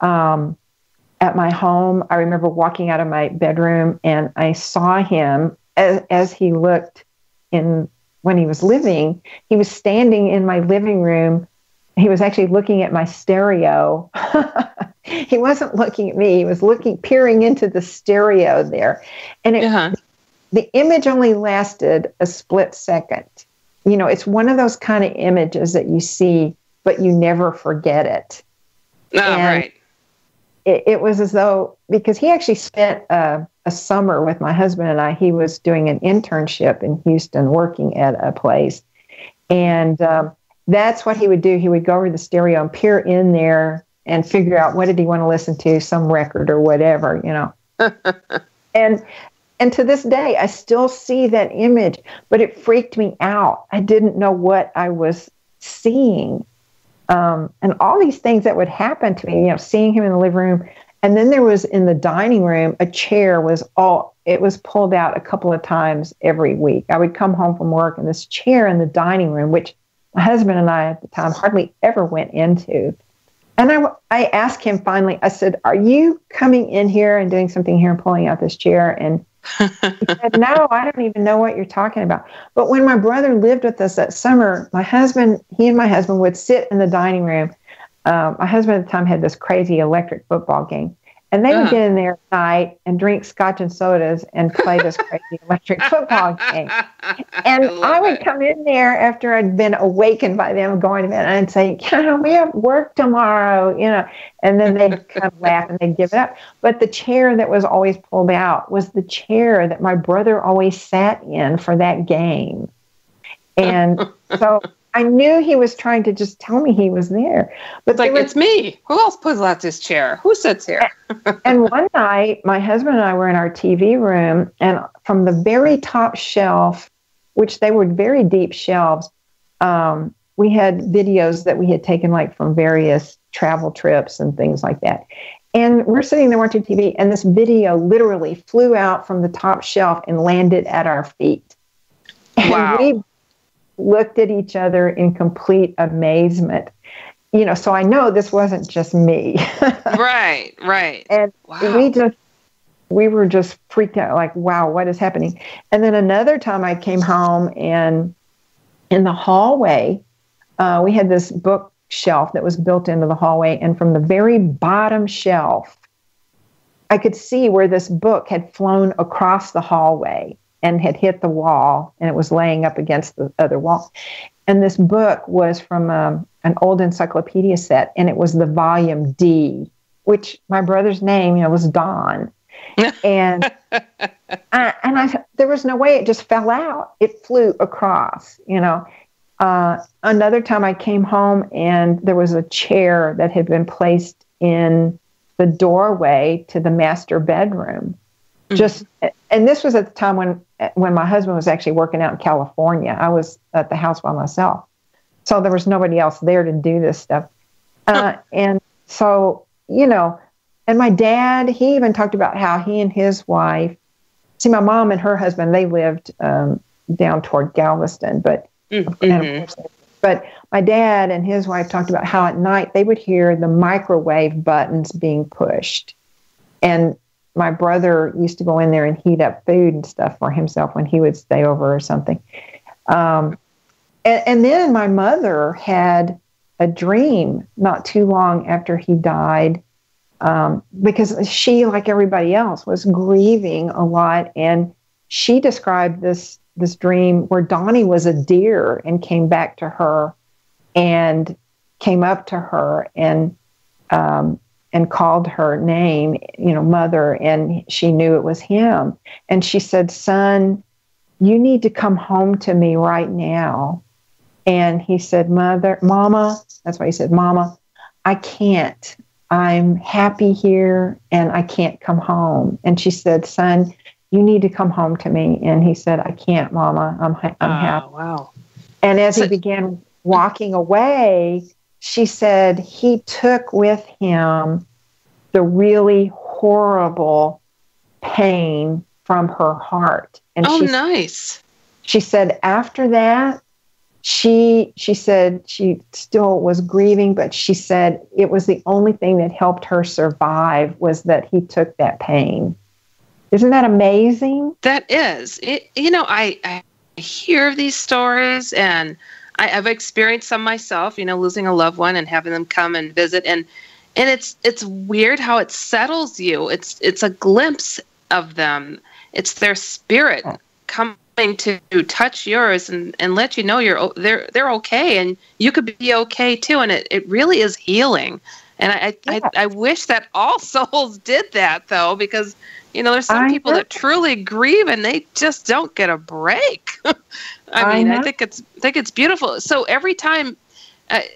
at my home, I remember walking out of my bedroom and I saw him as he looked when he was living. He was standing in my living room. He was actually looking at my stereo. He wasn't looking at me. He was peering into the stereo there. And the image only lasted a split second. It's one of those kind of images that you see, but you never forget it. Right. It was as though, because he actually spent a summer with my husband and I. He was doing an internship in Houston, working at a place. And that's what he would do. He would go over the stereo and peer in there and figure out what did he want to listen to, some record or whatever, And to this day, I still see that image, but it freaked me out. I didn't know what I was seeing. And all these things that would happen to me, seeing him in the living room. And then there was in the dining room, a chair it was pulled out a couple of times every week. I would come home from work and this chair in the dining room, which my husband and I at the time hardly ever went into. And I asked him finally, I said, are you coming in here and doing something here and pulling out this chair? And he said, no, I don't even know what you're talking about. But when my brother lived with us that summer, he and my husband would sit in the dining room. My husband at the time had this crazy electric football game. And they would get in there at night and drink scotch and sodas and play this crazy electric football game. And I would come in there after I'd been awakened by them going to bed and I'd say, we have work tomorrow, and then they'd kind of laugh and they'd give it up. But the chair that was always pulled out was the chair that my brother always sat in for that game. And so I knew he was trying to just tell me he was there. But it's me. Who else pulls out this chair? Who sits here? And one night, my husband and I were in our TV room, and from the very top shelf, which they were very deep shelves, we had videos that we had taken from various travel trips and things like that. And we're sitting there watching TV, and this video literally flew out from the top shelf and landed at our feet. Wow. And we looked at each other in complete amazement. So I know this wasn't just me. Right. And wow. we were just freaked out, wow, what is happening? And then another time I came home, and in the hallway, we had this bookshelf that was built into the hallway. And from the very bottom shelf, I could see where this book had flown across the hallway and had hit the wall, and it was laying up against the other wall. And this book was from an old encyclopedia set, and it was the volume D, which my brother's name, was Don. And there was no way it just fell out. It flew across, Another time I came home, and there was a chair that had been placed in the doorway to the master bedroom. And this was at the time when my husband was actually working out in California. I was at the house by myself. So there was nobody else there to do this stuff. And So, you know, and my dad, he even talked about how he and his wife, see, my mom and her husband, they lived down toward Galveston, but but my dad and his wife talked about how at night they would hear the microwave buttons being pushed. And my brother used to go in there and heat up food and stuff for himself when he would stay over or something. And then my mother had a dream not too long after he died, because she, like everybody else, was grieving a lot. And she described this dream where Donnie was a deer and came back to her and came up to her and called her name, you know, mother, and she knew it was him. And she said, son, you need to come home to me right now. And he said, Mama, that's why he said, Mama, I can't. I'm happy here and I can't come home. And she said, son, you need to come home to me. And he said, I can't, Mama. I'm happy. Wow. And as he began walking away, she said he took with him the really horrible pain from her heart. And nice. She said after that, she said she still was grieving, but she said it was the only thing that helped her survive was that he took that pain. Isn't that amazing? That is. I hear these stories, and I've experienced some myself, losing a loved one and having them come and visit. And it's weird how it settles you. It's a glimpse of them. It's their spirit coming to touch yours and let you know they're okay, and you could be okay too. And it really is healing. And I wish that all souls did that, though, because there's some people that truly grieve and they just don't get a break. I think it's beautiful. So every time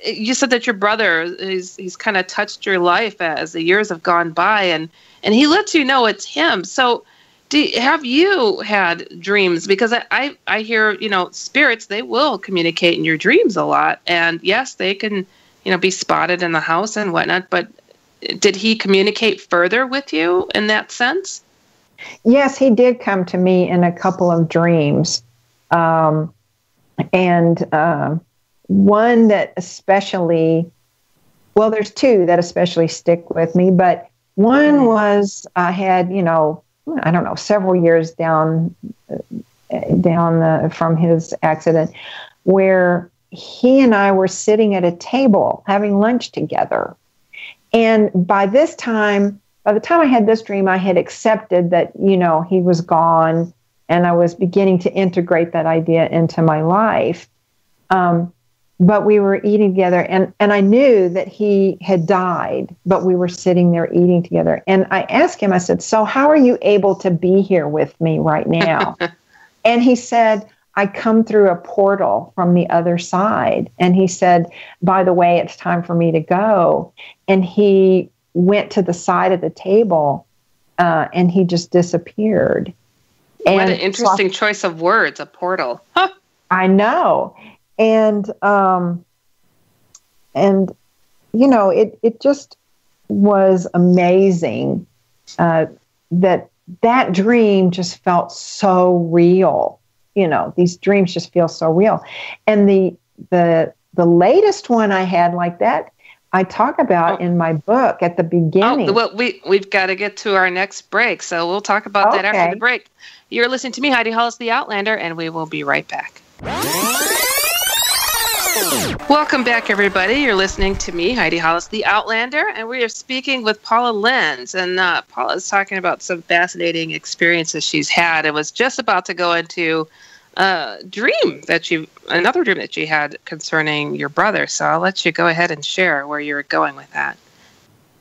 you said that your brother he's kind of touched your life as the years have gone by, and he lets you know it's him. So have you had dreams? Because I hear spirits, they will communicate in your dreams a lot, and yes, they can be spotted in the house and whatnot. But did he communicate further with you in that sense? Yes, he did come to me in a couple of dreams. And one that especially, well, there's two that especially stick with me, but one was I had, I don't know, several years down from his accident, where he and I were sitting at a table having lunch together. And by the time I had this dream, I had accepted that, he was gone, and I was beginning to integrate that idea into my life. But we were eating together, and I knew that he had died, but we were sitting there eating together. And I asked him, I said, so how are you able to be here with me right now? And he said, I come through a portal from the other side. And he said, by the way, it's time for me to go. And he went to the side of the table, and he just disappeared. What an interesting choice of words, a portal. Huh. I know. And it just was amazing that dream just felt so real. These dreams just feel so real. And the latest one I had like that, I talk about in my book at the beginning. Well, we've got to get to our next break, so we'll talk about that after the break. You're listening to me, Heidi Hollis, the Outlander, and we will be right back. Welcome back, everybody. You're listening to me, Heidi Hollis, the Outlander, and we are speaking with Paula Lenz. And Paula is talking about some fascinating experiences she's had. It was just about to go into another dream that you had concerning your brother. So I'll let you go ahead and share where you're going with that.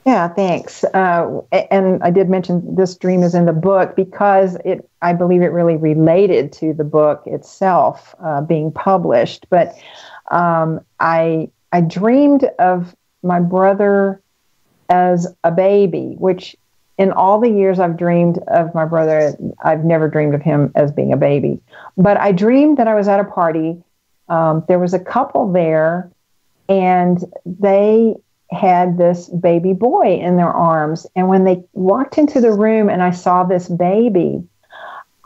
Yeah, thanks. And I did mention this dream is in the book because I believe it really related to the book itself being published. But I dreamed of my brother as a baby, which in all the years I've dreamed of my brother, I've never dreamed of him as being a baby. But I dreamed that I was at a party. There was a couple there, and they had this baby boy in their arms. And when they walked into the room and I saw this baby,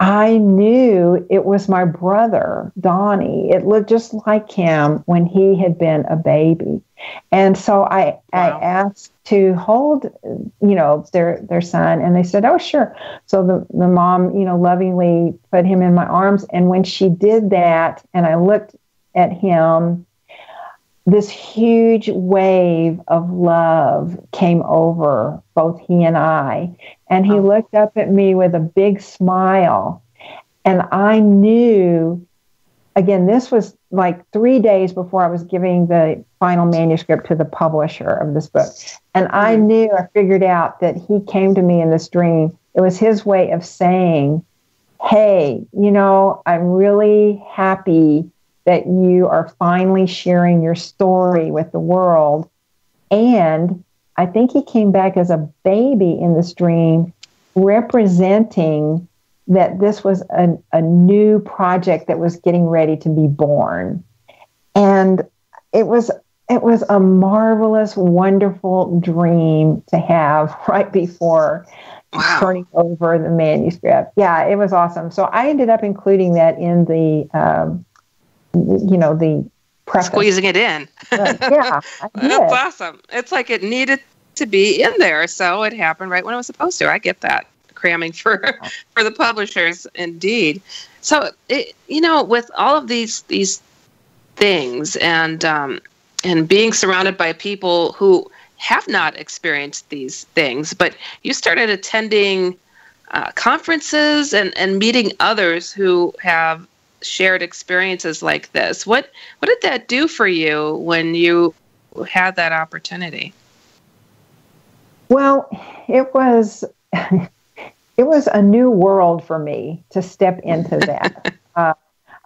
I knew it was my brother, Donnie. It looked just like him when he had been a baby. And so I asked to hold, their son, and they said, oh, sure. So the mom, lovingly put him in my arms. And when she did that, and I looked at him, this huge wave of love came over both he and I. And he looked up at me with a big smile. And I knew, again, this was like 3 days before I was giving the final manuscript to the publisher of this book. And I figured out that he came to me in this dream. It was his way of saying, hey, I'm really happy that you are finally sharing your story with the world. And I think he came back as a baby in this dream, representing that this was a new project that was getting ready to be born. And it was a marvelous, wonderful dream to have right before turning over the manuscript. Yeah, it was awesome. So I ended up including that in the the preface. Squeezing it in. Yeah, I did. That's awesome. It's like it needed to be in there, so it happened right when it was supposed to. I get that. Cramming for the publishers, indeed. So, with all of these things and being surrounded by people who have not experienced these things, but you started attending conferences and meeting others who have shared experiences like this. What did that do for you when you had that opportunity? Well, it was a new world for me to step into that.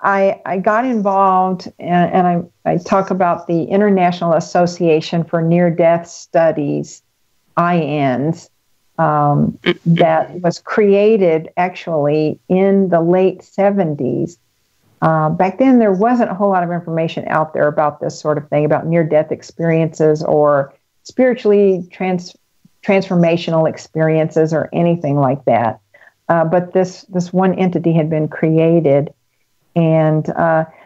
I got involved, and I talk about the International Association for Near-Death Studies, INS, that was created actually in the late 70s. Back then, there wasn't a whole lot of information out there about this sort of thing, about near-death experiences or spiritually transformational experiences or anything like that. But this one entity had been created. And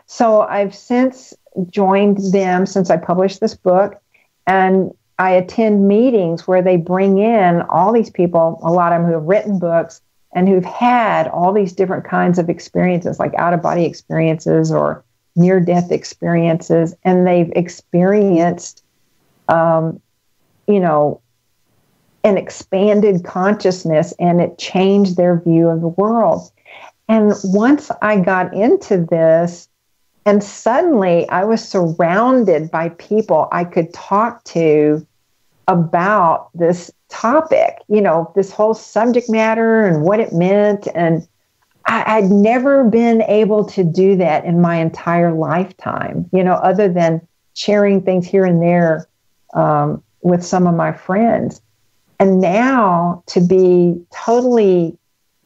so I've since joined them since I published this book. And I attend meetings where they bring in all these people, a lot of them who have written books and who've had all these different kinds of experiences, like out-of-body experiences or near-death experiences. And they've experienced, an expanded consciousness, and it changed their view of the world. And once I got into this, and suddenly I was surrounded by people I could talk to about this topic, this whole subject matter and what it meant. And I'd never been able to do that in my entire lifetime, other than sharing things here and there with some of my friends. And now to be totally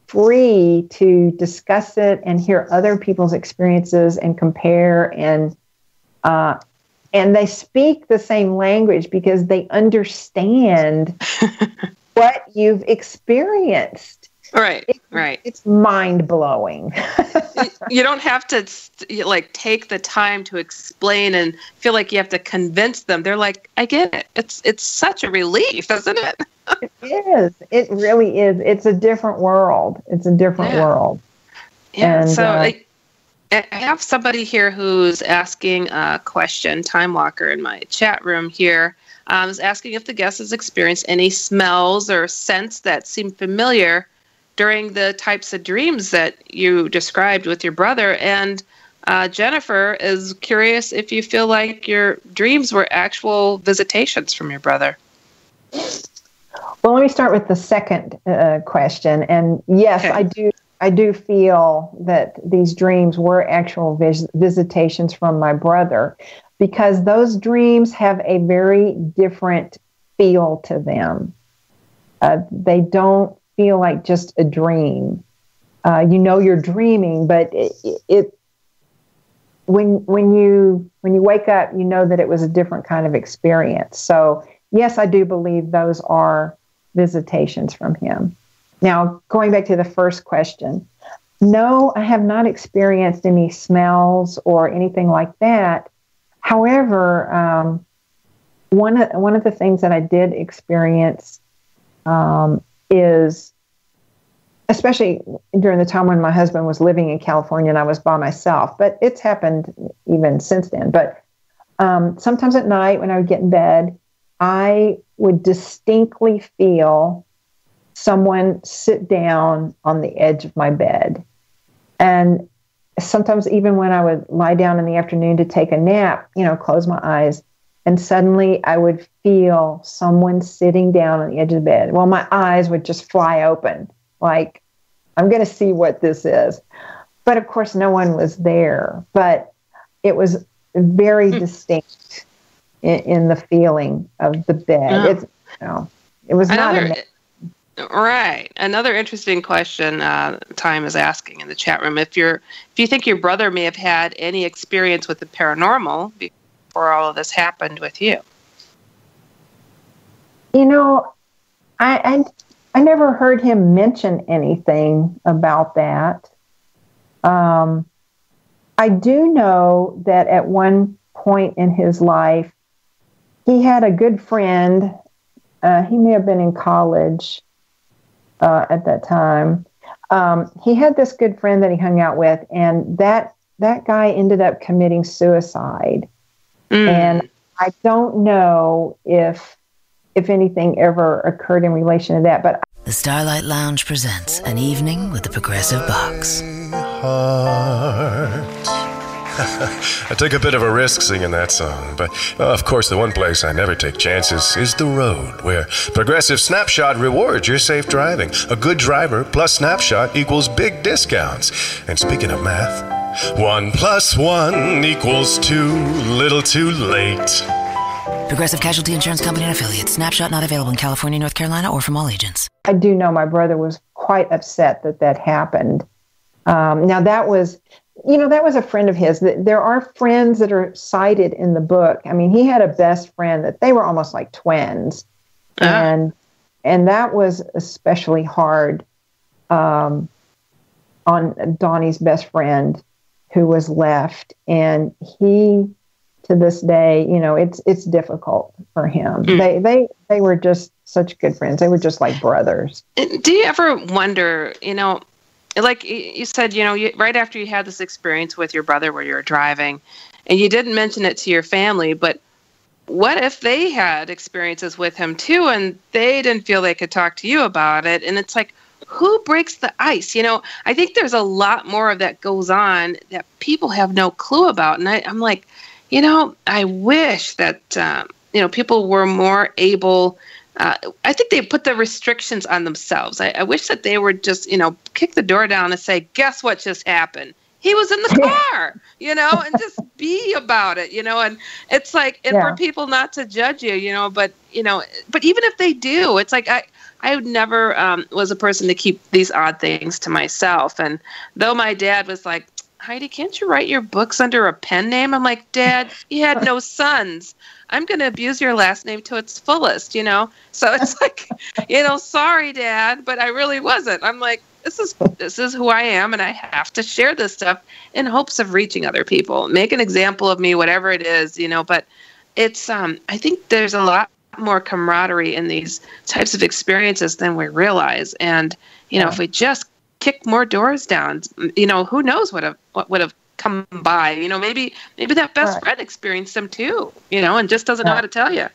free to discuss it and hear other people's experiences and compare, and they speak the same language because they understand what you've experienced. Right. It's mind-blowing. You don't have to take the time to explain and feel like you have to convince them. They're like, I get it. It's such a relief, isn't it? It is. It really is. It's a different world. It's a different world. Yeah. And, so I have somebody here who's asking a question, Time Walker, in my chat room here, is asking if the guest has experienced any smells or scents that seem familiar during the types of dreams that you described with your brother. And Jennifer is curious if you feel like your dreams were actual visitations from your brother. Well, let me start with the second question. And yes, okay. I do feel that these dreams were actual visitations from my brother, because those dreams have a very different feel to them. They don't feel like just a dream. You're dreaming, but when you wake up, you know that it was a different kind of experience. So yes, I do believe those are visitations from him. Now, going back to the first question, no, I have not experienced any smells or anything like that. However, one of the things that I did experience is, especially during the time when my husband was living in California and I was by myself, but it's happened even since then. But sometimes at night when I would get in bed, I would distinctly feel someone sit down on the edge of my bed. And sometimes even when I would lie down in the afternoon to take a nap, close my eyes, and suddenly I would feel someone sitting down on the edge of the bed. Well, my eyes would just fly open, like, I'm going to see what this is. But of course, no one was there. But it was very distinct in the feeling of the bed. It was not right. Another interesting question Time is asking in the chat room: if you think your brother may have had any experience with the paranormal before all of this happened with you. I never heard him mention anything about that. I do know that at one point in his life, he had a good friend. He may have been in college at that time. He had this good friend that he hung out with, and that guy ended up committing suicide. And I don't know if anything ever occurred in relation to that. But the Starlight Lounge presents An Evening with the Progressive Box. I took a bit of a risk singing that song, but of course the one place I never take chances is the road, where Progressive Snapshot rewards your safe driving. A good driver plus Snapshot equals big discounts. And speaking of math, 1 + 1 = 2, little too late. Progressive Casualty Insurance Company and Affiliates. Snapshot not available in California, North Carolina, or from all agents. I do know my brother was quite upset that happened. Now that was a friend of his. There are friends that are cited in the book. I mean, he had a best friend that they were almost like twins. And that was especially hard on Donnie's best friend who was left. And he, to this day, it's difficult for him. They were just such good friends. They were just like brothers. Do you ever wonder, like you said, right after you had this experience with your brother where you were driving, and you didn't mention it to your family, but what if they had experiences with him too, and they didn't feel they could talk to you about it? And it's like, who breaks the ice? I think there's a lot more of that goes on that people have no clue about. And I'm like, I wish that, people were more able. I think they put the restrictions on themselves. I wish that they would just, kick the door down and say, guess what just happened? He was in the car, and just be about it, and it's like, and for people not to judge you, but even if they do, it's like, I would never was a person to keep these odd things to myself. And though my dad was like, Heidi, can't you write your books under a pen name? I'm like, Dad, you had no sons. I'm going to abuse your last name to its fullest, So it's like, sorry, Dad, but I really wasn't. I'm like, this is who I am, and I have to share this stuff in hopes of reaching other people. Make an example of me, whatever it is, But it's, I think there's a lot more camaraderie in these types of experiences than we realize. And, if we just kick more doors down, who knows what would have come by, maybe that best friend experienced them too, and just doesn't know how to tell you.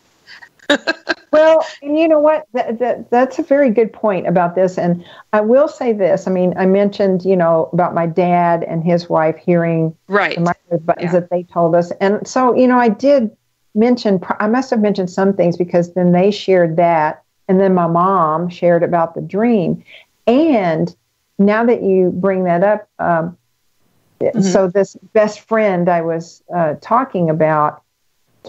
Well, and you know what, that's a very good point about this. And I will say this, I mean, I mentioned, about my dad and his wife hearing the microwave buttons that they told us. And so, I did mention, I must have mentioned some things, because then they shared that, and then my mom shared about the dream. And now that you bring that up, so this best friend I was talking about,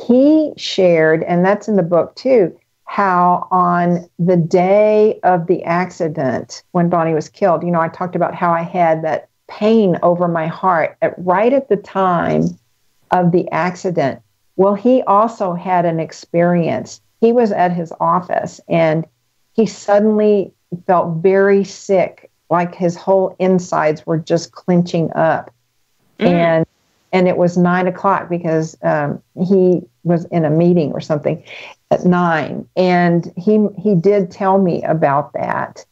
he shared, and that's in the book too, how on the day of the accident when Bonnie was killed, I talked about how I had that pain over my heart right at the time of the accident. Well, he also had an experience he was at his office and he suddenly felt very sick, like his whole insides were just clenching up. And it was 9:00 because he was in a meeting or something at 9. And he did tell me about that.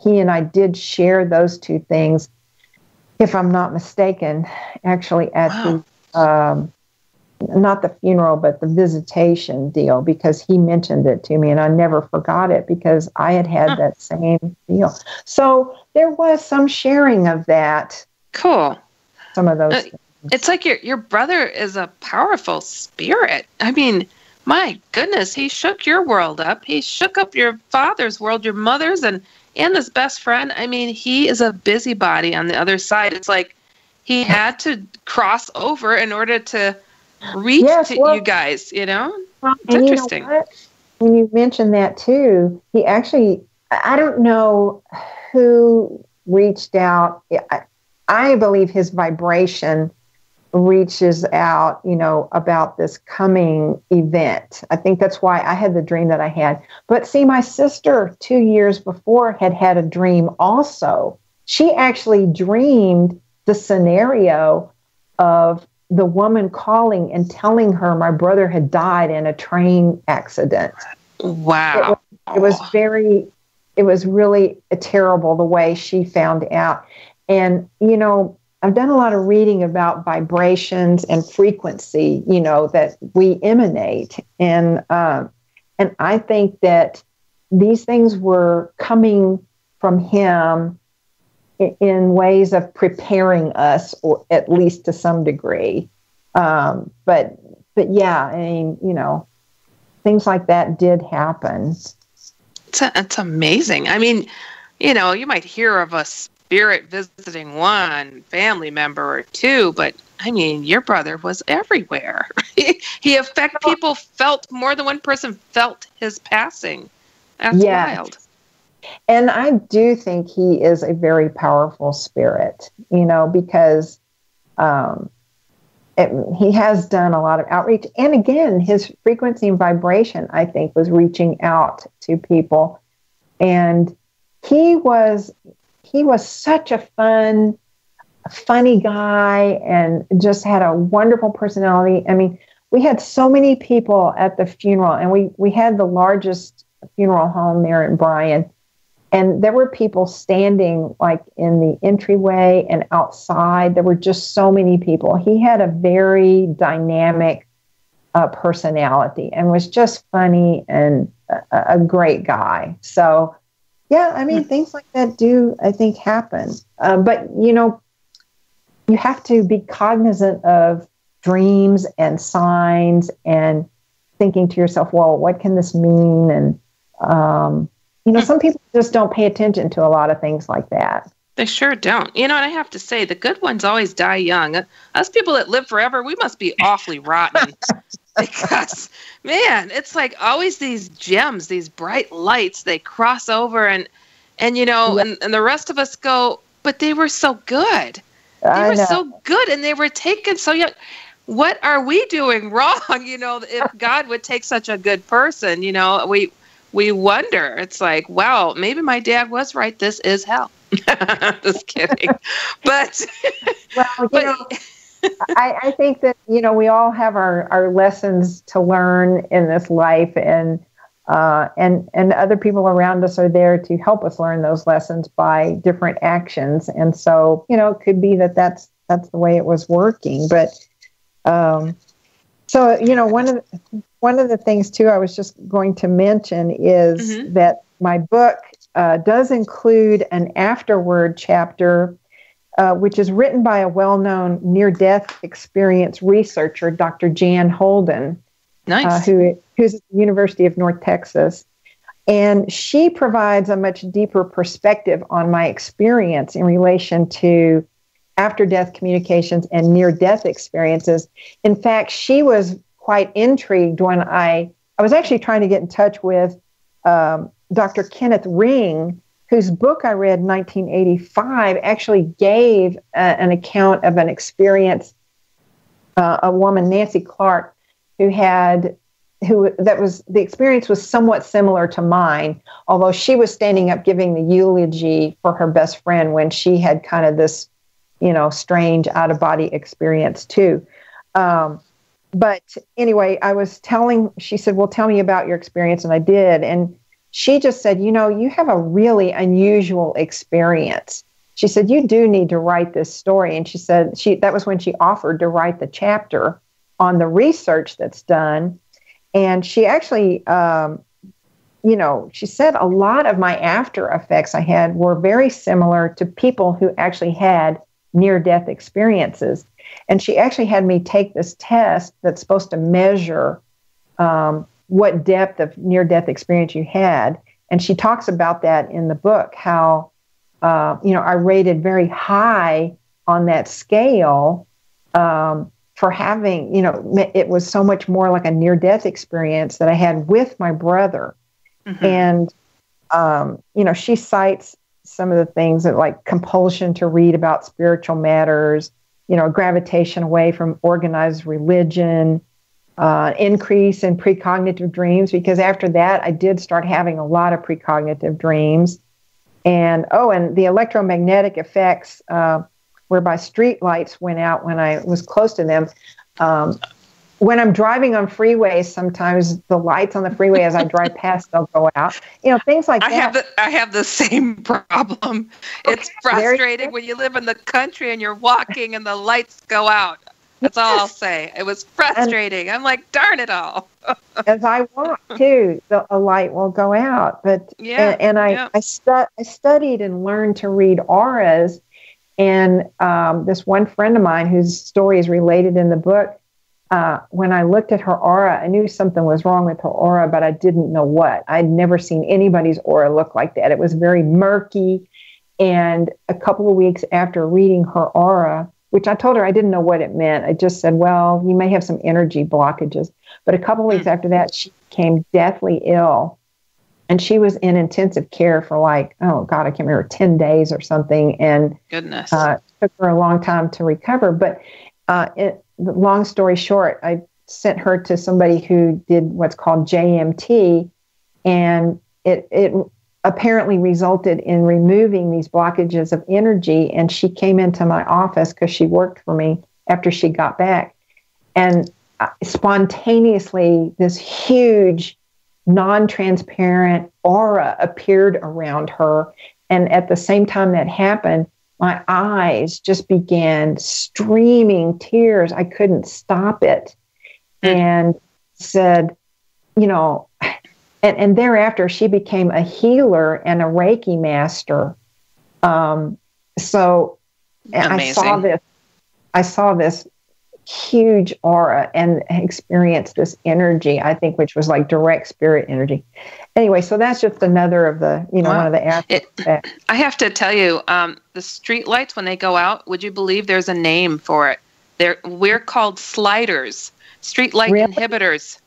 He and I did share those two things, if I'm not mistaken, actually at the, not the funeral, but the visitation deal, because he mentioned it to me and I never forgot it because I had that same deal. So there was some sharing of that. Cool. Some of those things. It's like your brother is a powerful spirit. I mean, my goodness, he shook your world up. He shook up your father's world, your mother's, and his best friend. I mean, he is a busybody on the other side. It's like he had to cross over in order to reach you guys, you know? Well, it's interesting. You know what? When you mentioned that too, he actually, I don't know who reached out. I believe his vibration reaches out, you know, about this coming event. I think that's why I had the dream that I had. But see, my sister 2 years before had a dream also. She actually dreamed the scenario of the woman calling and telling her my brother had died in a train accident. Wow. It was really terrible the way she found out. And, you know, I've done a lot of reading about vibrations and frequency, you know, that we emanate. And I think that these things were coming from him in ways of preparing us, or at least to some degree. But yeah, I mean, you know, things like that did happen. It's amazing. I mean, you know, you might hear of a spirit visiting one family member or two, but I mean, your brother was everywhere. People felt, more than one person felt his passing. That's wild. And I do think he is a very powerful spirit, you know, because he has done a lot of outreach. And again, his frequency and vibration, I think, was reaching out to people. And he was such a funny guy and just had a wonderful personality. I mean, we had so many people at the funeral, and we had the largest funeral home there in Bryan. And there were people standing like in the entryway and outside. There were just so many people. He had a very dynamic personality and was just funny and a great guy. So, yeah, I mean, things like that do, I think, happen. But, you know, you have to be cognizant of dreams and signs and thinking to yourself, well, what can this mean? And, you know, some people just don't pay attention to a lot of things like that. They sure don't. You know, and I have to say, the good ones always die young. Us people that live forever, we must be awfully rotten. Because, man, it's like always these gems, these bright lights, they cross over and you know, and the rest of us go, but they were so good. They were so good, and they were taken so young. What are we doing wrong? You know, if God would take such a good person, you know, we wonder. It's like, wow, maybe my dad was right. This is hell. Just kidding. But, well, you know, I think that, you know, we all have our lessons to learn in this life, and other people around us are there to help us learn those lessons by different actions. And so, you know, it could be that that's the way it was working. But so, you know, one of the things too I was just going to mention is that my book does include an afterward chapter, which is written by a well-known near-death experience researcher, Dr. Jan Holden, who's at the University of North Texas. And she provides a much deeper perspective on my experience in relation to after-death communications and near-death experiences. In fact, she was quite intrigued when I was actually trying to get in touch with Dr. Kenneth Ring, whose book I read in 1985 actually gave an account of an experience, a woman, Nancy Clark, who had the experience was somewhat similar to mine, although she was standing up giving the eulogy for her best friend when she had kind of this, strange out of body experience too. But anyway, she said, well, tell me about your experience. And I did. And she just said, you have a really unusual experience. She said, you do need to write this story. And she said, that was when she offered to write the chapter on the research that's done. And she actually, she said a lot of my after effects I had were very similar to people who actually had near-death experiences. And she actually had me take this test that's supposed to measure what depth of near-death experience you had. And she talks about that in the book, how, I rated very high on that scale for having, it was so much more like a near-death experience that I had with my brother. Mm-hmm. And, she cites some of the things that like compulsion to read about spiritual matters, gravitation away from organized religion, increase in precognitive dreams, because after that, I did start having a lot of precognitive dreams. And the electromagnetic effects, whereby street lights went out when I was close to them. When I'm driving on freeways, sometimes the lights on the freeway as I drive past, they'll go out. Things like that. I have the same problem. It's frustrating when you live in the country and you're walking and the lights go out. That's all I'll say. It was frustrating. I'm like, darn it all. As I walk too, a light will go out. But I studied and learned to read auras. And this one friend of mine whose story is related in the book, when I looked at her aura, I knew something was wrong with her aura, but I didn't know what. I'd never seen anybody's aura look like that. It was very murky. And a couple of weeks after reading her aura, which I told her I didn't know what it meant, I just said, well, you may have some energy blockages. But a couple of weeks after that, she became deathly ill. And she was in intensive care for I can't remember, 10 days or something. And goodness, took her a long time to recover. But long story short, I sent her to somebody who did what's called JMT, and it apparently resulted in removing these blockages of energy. And she came into my office because she worked for me after she got back. And spontaneously, this huge, non-transparent aura appeared around her. And at the same time that happened, my eyes just began streaming tears. I couldn't stop it. And said, and thereafter she became a healer and a Reiki master. So amazing. I saw this huge aura and experienced this energy, I think, which was like direct spirit energy. Anyway, so that's just another of the, one of the aspects. I have to tell you, the street lights, when they go out, would you believe there's a name for it? We're called sliders, street light inhibitors.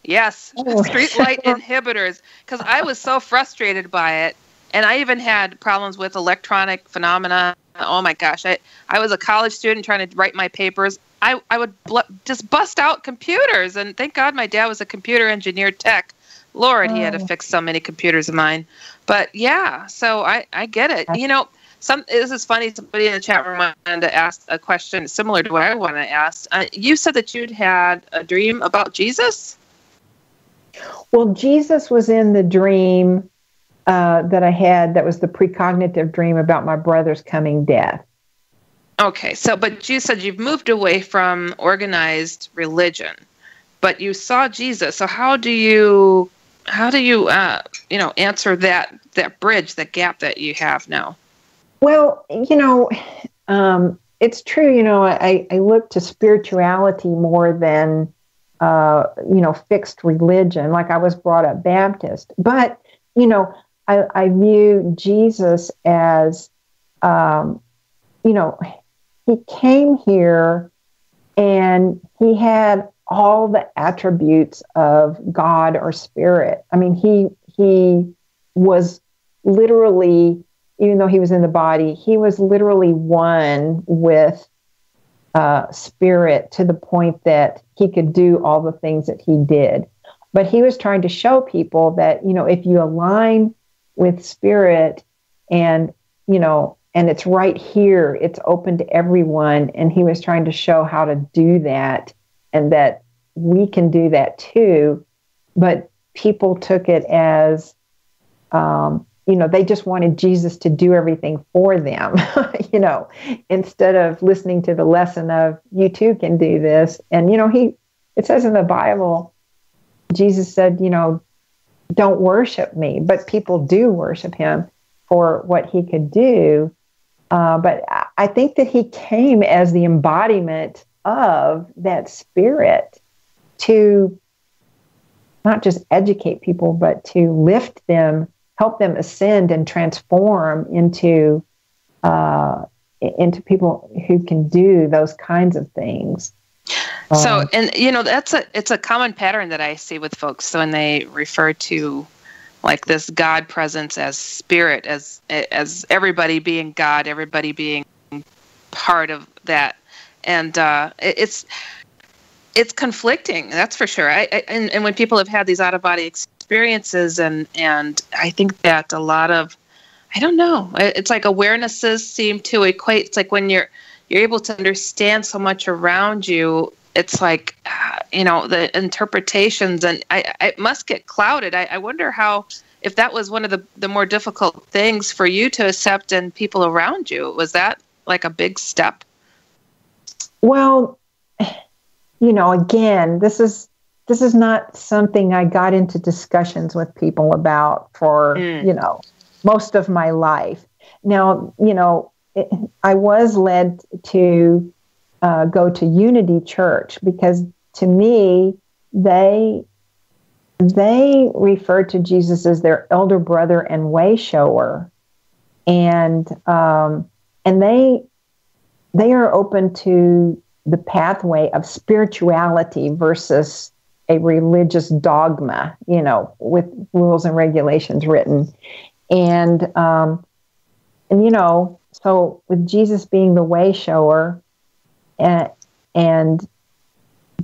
Yes, street light inhibitors, because I was so frustrated by it. And I even had problems with electronic phenomena. Oh my gosh, I was a college student trying to write my papers. I would just bust out computers. And thank God my dad was a computer engineer tech. Lord, he had to fix so many computers of mine. But yeah, so I get it. This is funny. Somebody in the chat room wanted to ask a question similar to what I want to ask. You said that you'd had a dream about Jesus? Well, Jesus was in the dream that I had. That was the precognitive dream about my brother's coming death. Okay, but you said you've moved away from organized religion, but you saw Jesus. So how do you answer that bridge, that gap that you have now? Well, it's true. I look to spirituality more than fixed religion. Like I was brought up Baptist, but I view Jesus as he came here and he had all the attributes of God or spirit. I mean, he was literally, even though he was in the body, he was literally one with spirit to the point that he could do all the things that he did. But he was trying to show people that, if you align with spirit and, and it's right here, it's open to everyone. And he was trying to show how to do that and that we can do that too. But people took it as, they just wanted Jesus to do everything for them, instead of listening to the lesson of you too can do this. And, it says in the Bible, Jesus said, don't worship me, but people do worship him for what he could do. But I think that he came as the embodiment of that spirit to not just educate people, but to lift them, help them ascend and transform into people who can do those kinds of things. So, and it's a common pattern that I see with folks. So when they refer to like this God presence as spirit, as everybody being God, everybody being part of that, and it's conflicting. That's for sure. And when people have had these out of body experiences, and I think that a lot of, I don't know, it's like awarenesses seem to equate. It's like when you're able to understand so much around you, it's like, the interpretations, and it must get clouded. I wonder if that was one of the more difficult things for you to accept and people around you. Was that like a big step? Well, again, this is not something I got into discussions with people about for, most of my life. Now, I was led to go to Unity Church because to me, they referred to Jesus as their elder brother and way shower. And they are open to the pathway of spirituality versus a religious dogma, with rules and regulations written. And so with Jesus being the way shower, and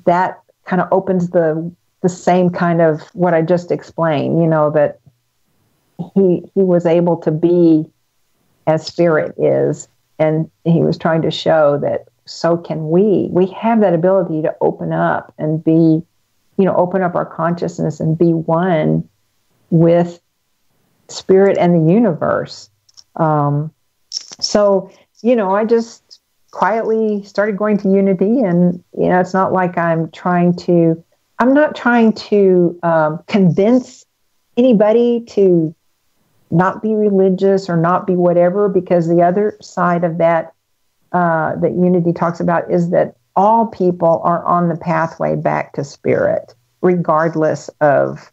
that kind of opens the same kind of what I just explained, that he was able to be as spirit is, and he was trying to show that so can we. We have that ability to open up and be, open up our consciousness and be one with spirit and the universe. So, I just quietly started going to Unity, and, it's not like I'm not trying to convince anybody to not be religious or not be whatever, because the other side of that Unity talks about is that all people are on the pathway back to spirit, regardless of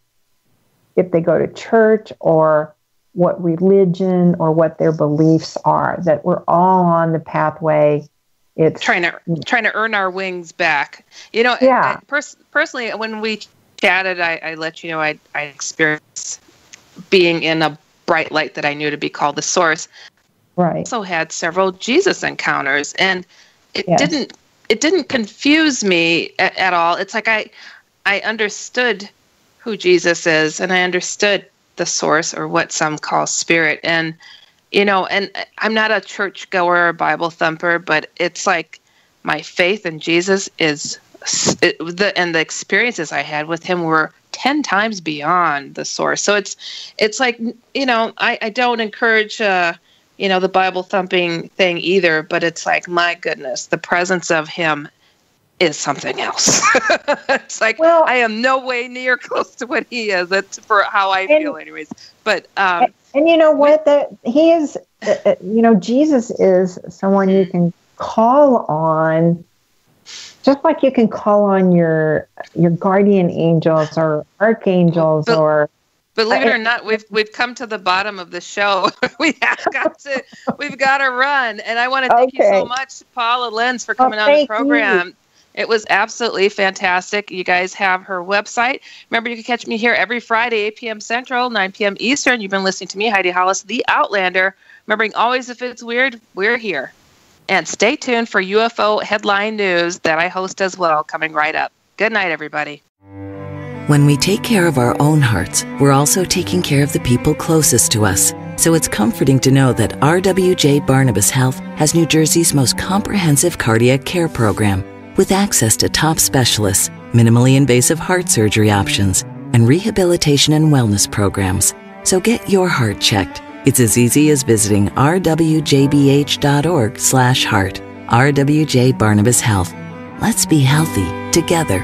if they go to church or what religion or what their beliefs are, that we're all on the pathway. It's trying to earn our wings back. Yeah. Personally, when we chatted, I let you know I experienced being in a bright light that I knew to be called the Source. Right. I also had several Jesus encounters, and it didn't confuse me at all. It's like I understood who Jesus is, and I understood the Source, or what some call spirit. And and I'm not a church goer or Bible thumper, but it's like my faith in Jesus and the experiences I had with him were 10 times beyond the Source. So it's like, I don't encourage, the Bible thumping thing either, but it's like, my goodness, the presence of him is something else. It's like, well, I am no way near close to what he is. That's for how I feel anyways. But, and you know what, that he is, Jesus is someone you can call on, just like you can call on your guardian angels or archangels. Believe it or not, we've come to the bottom of the show. we've got to run. And I want to thank you so much, Paula Lenz, for coming on the program. You. It was absolutely fantastic. You guys have her website. Remember, you can catch me here every Friday, 8 p.m. Central, 9 p.m. Eastern. You've been listening to me, Heidi Hollis, the Outlander. Remembering always, if it's weird, we're here. And stay tuned for UFO headline news that I host as well, coming right up. Good night, everybody. When we take care of our own hearts, we're also taking care of the people closest to us. So it's comforting to know that RWJ Barnabas Health has New Jersey's most comprehensive cardiac care program, with access to top specialists, minimally invasive heart surgery options, and rehabilitation and wellness programs. So get your heart checked. It's as easy as visiting rwjbh.org/heart. RWJ Barnabas Health. Let's be healthy together.